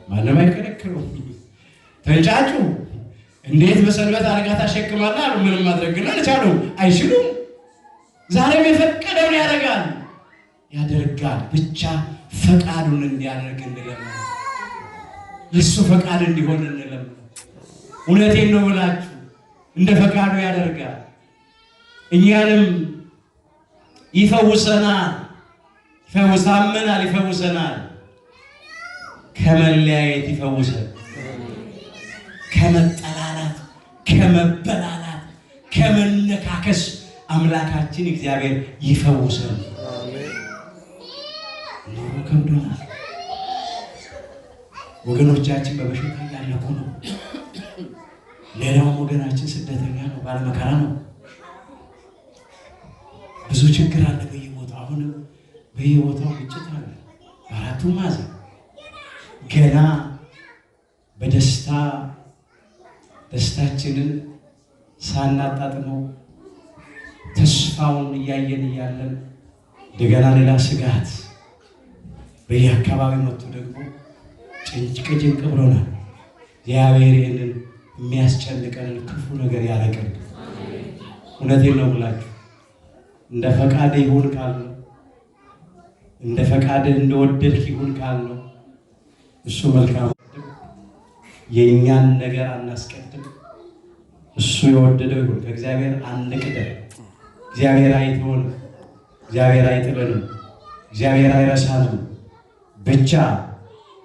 ማንም አይከለክለው። ተንጫጩ። እንዴት በሰንበት አልጋ ታሸክማለህ አሉ። ምንም ማድረግ ግን አልቻሉም፣ አይችሉም። ዛሬም የፈቀደውን ያደርጋል። ብቻ ፈቃዱን እንዲያደርግ እንለምን፣ የእሱ ፈቃድ እንዲሆን እንለምን። እውነቴን ነው ብላችሁ እንደ ፈቃዱ ያደርጋል። እኛንም ይፈውሰናል፣ ይፈውሰናል። ከመለያየት ይፈውሰን፣ ከመጠላላት፣ ከመበላላት፣ ከመነካከስ አምላካችን እግዚአብሔር ይፈውሰን። ኑሮ ከብዶናል። ወገኖቻችን በበሽታ እያለቁ ነው። ሌላውም ወገናችን ስደተኛ ነው፣ ባለመከራ ነው። ብዙ ችግር አለ በየቦታው። አሁንም በየቦታው ግጭት አለ በአራቱም ማዕዘን። ገና ደስታችንን ሳናጣጥመው ተስፋውን እያየን እያለን እንደገና ሌላ ስጋት በየአካባቢው መጥቶ ደግሞ ጭንቅ ብሎናል። እግዚአብሔር ይህንን የሚያስጨንቀንን ክፉ ነገር ያረቀን። እውነቴን ነው ብላችሁ እንደ ፈቃድ ይሁን ካልነው፣ እንደ ፈቃድ እንደወደድክ ይሁን ካልነው እሱ መልካም። የእኛን ነገር አናስቀድም፣ እሱ የወደደው ይሁን። ከእግዚአብሔር አንቅደም። እግዚአብሔር አይተውንም፣ እግዚአብሔር አይጥለንም፣ እግዚአብሔር አይረሳንም። ብቻ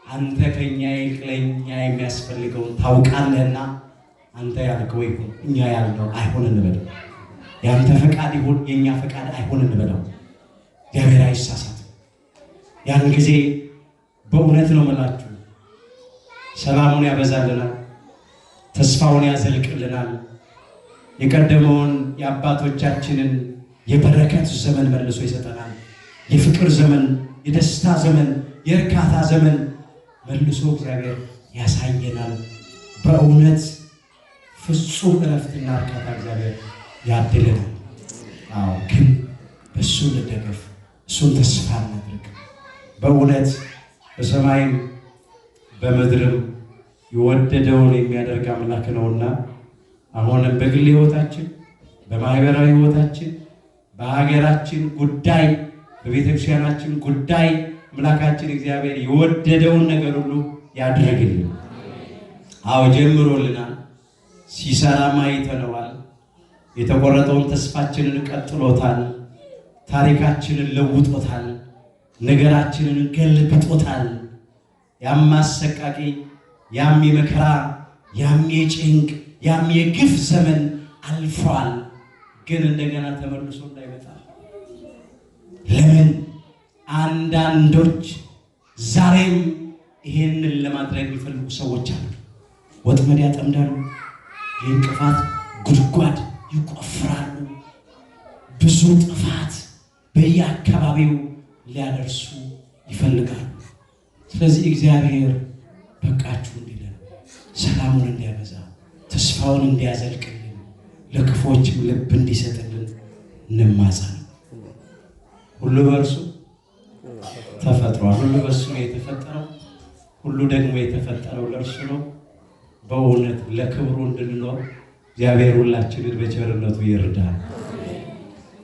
አንተ ከኛ ይልቅ ለእኛ የሚያስፈልገውን ታውቃለህና አንተ ያልከው ይሁን፣ እኛ ያልነው አይሆን እንበለው። የአንተ ፈቃድ ይሁን፣ የእኛ ፈቃድ አይሆን እንበለው። እግዚአብሔር አይሳሳትም። ያን ጊዜ በእውነት ነው የምላችሁ ሰላሙን ያበዛልናል፣ ተስፋውን ያዘልቅልናል። የቀደመውን የአባቶቻችንን የበረከት ዘመን መልሶ ይሰጠናል። የፍቅር ዘመን፣ የደስታ ዘመን፣ የእርካታ ዘመን መልሶ እግዚአብሔር ያሳየናል። በእውነት ፍጹም እረፍትና እርካታ እግዚአብሔር ያድለናል። ግን በእሱ እንደገፍ፣ እሱን ተስፋ እናድርግ። በእውነት በሰማይም በምድርም የወደደውን የሚያደርግ አምላክ ነውና አሁንም በግል ሕይወታችን፣ በማህበራዊ ሕይወታችን፣ በሀገራችን ጉዳይ፣ በቤተክርስቲያናችን ጉዳይ አምላካችን እግዚአብሔር የወደደውን ነገር ሁሉ ያድርግልን። ጀምሮልናል፣ ሲሰራም አይተነዋል። የተቆረጠውን ተስፋችንን ቀጥሎታል፣ ታሪካችንን ለውጦታል፣ ነገራችንን ገልብጦታል። ያም አሰቃቂ፣ ያም የመከራ፣ ያም የጭንቅ፣ ያም የግፍ ዘመን አልፏል። ግን እንደገና ተመልሶ እንዳይመጣ ለምን አንዳንዶች ዛሬም ይሄንን ለማድረግ የሚፈልጉ ሰዎች አሉ። ወጥመድ ያጠምዳሉ፣ የእንቅፋት ጉድጓድ ይቆፍራሉ፣ ብዙ ጥፋት በየአካባቢው ሊያደርሱ ይፈልጋሉ። ስለዚህ እግዚአብሔር በቃችሁ እንዲለን፣ ሰላሙን እንዲያበዛ፣ ተስፋውን እንዲያዘልቅልን፣ ለክፎችም ልብ እንዲሰጥልን እንማጸን። ሁሉ በእርሱ ተፈጥሯል። ሁሉ በእሱ ነው የተፈጠረው። ሁሉ ደግሞ የተፈጠረው ለእርሱ ነው። በእውነት ለክብሩ እንድንኖር እግዚአብሔር ሁላችንን በቸርነቱ ይርዳል።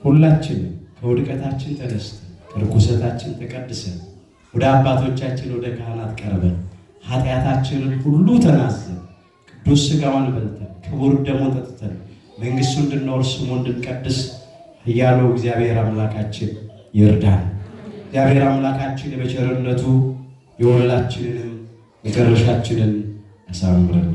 ሁላችንም ከውድቀታችን ተነስተን ከርኩሰታችን ተቀድሰን ወደ አባቶቻችን ወደ ካህናት ቀርበን ኃጢአታችንን ሁሉ ተናዘን ቅዱስ ሥጋውን በልተን ክቡር ደሙን ጠጥተን መንግሥቱ እንድንወርስ ስሙ እንድንቀድስ እያሉ እግዚአብሔር አምላካችን ይርዳል። እግዚአብሔር አምላካችን በቸርነቱ የሁላችንንም መጨረሻችንን ያሳምረን።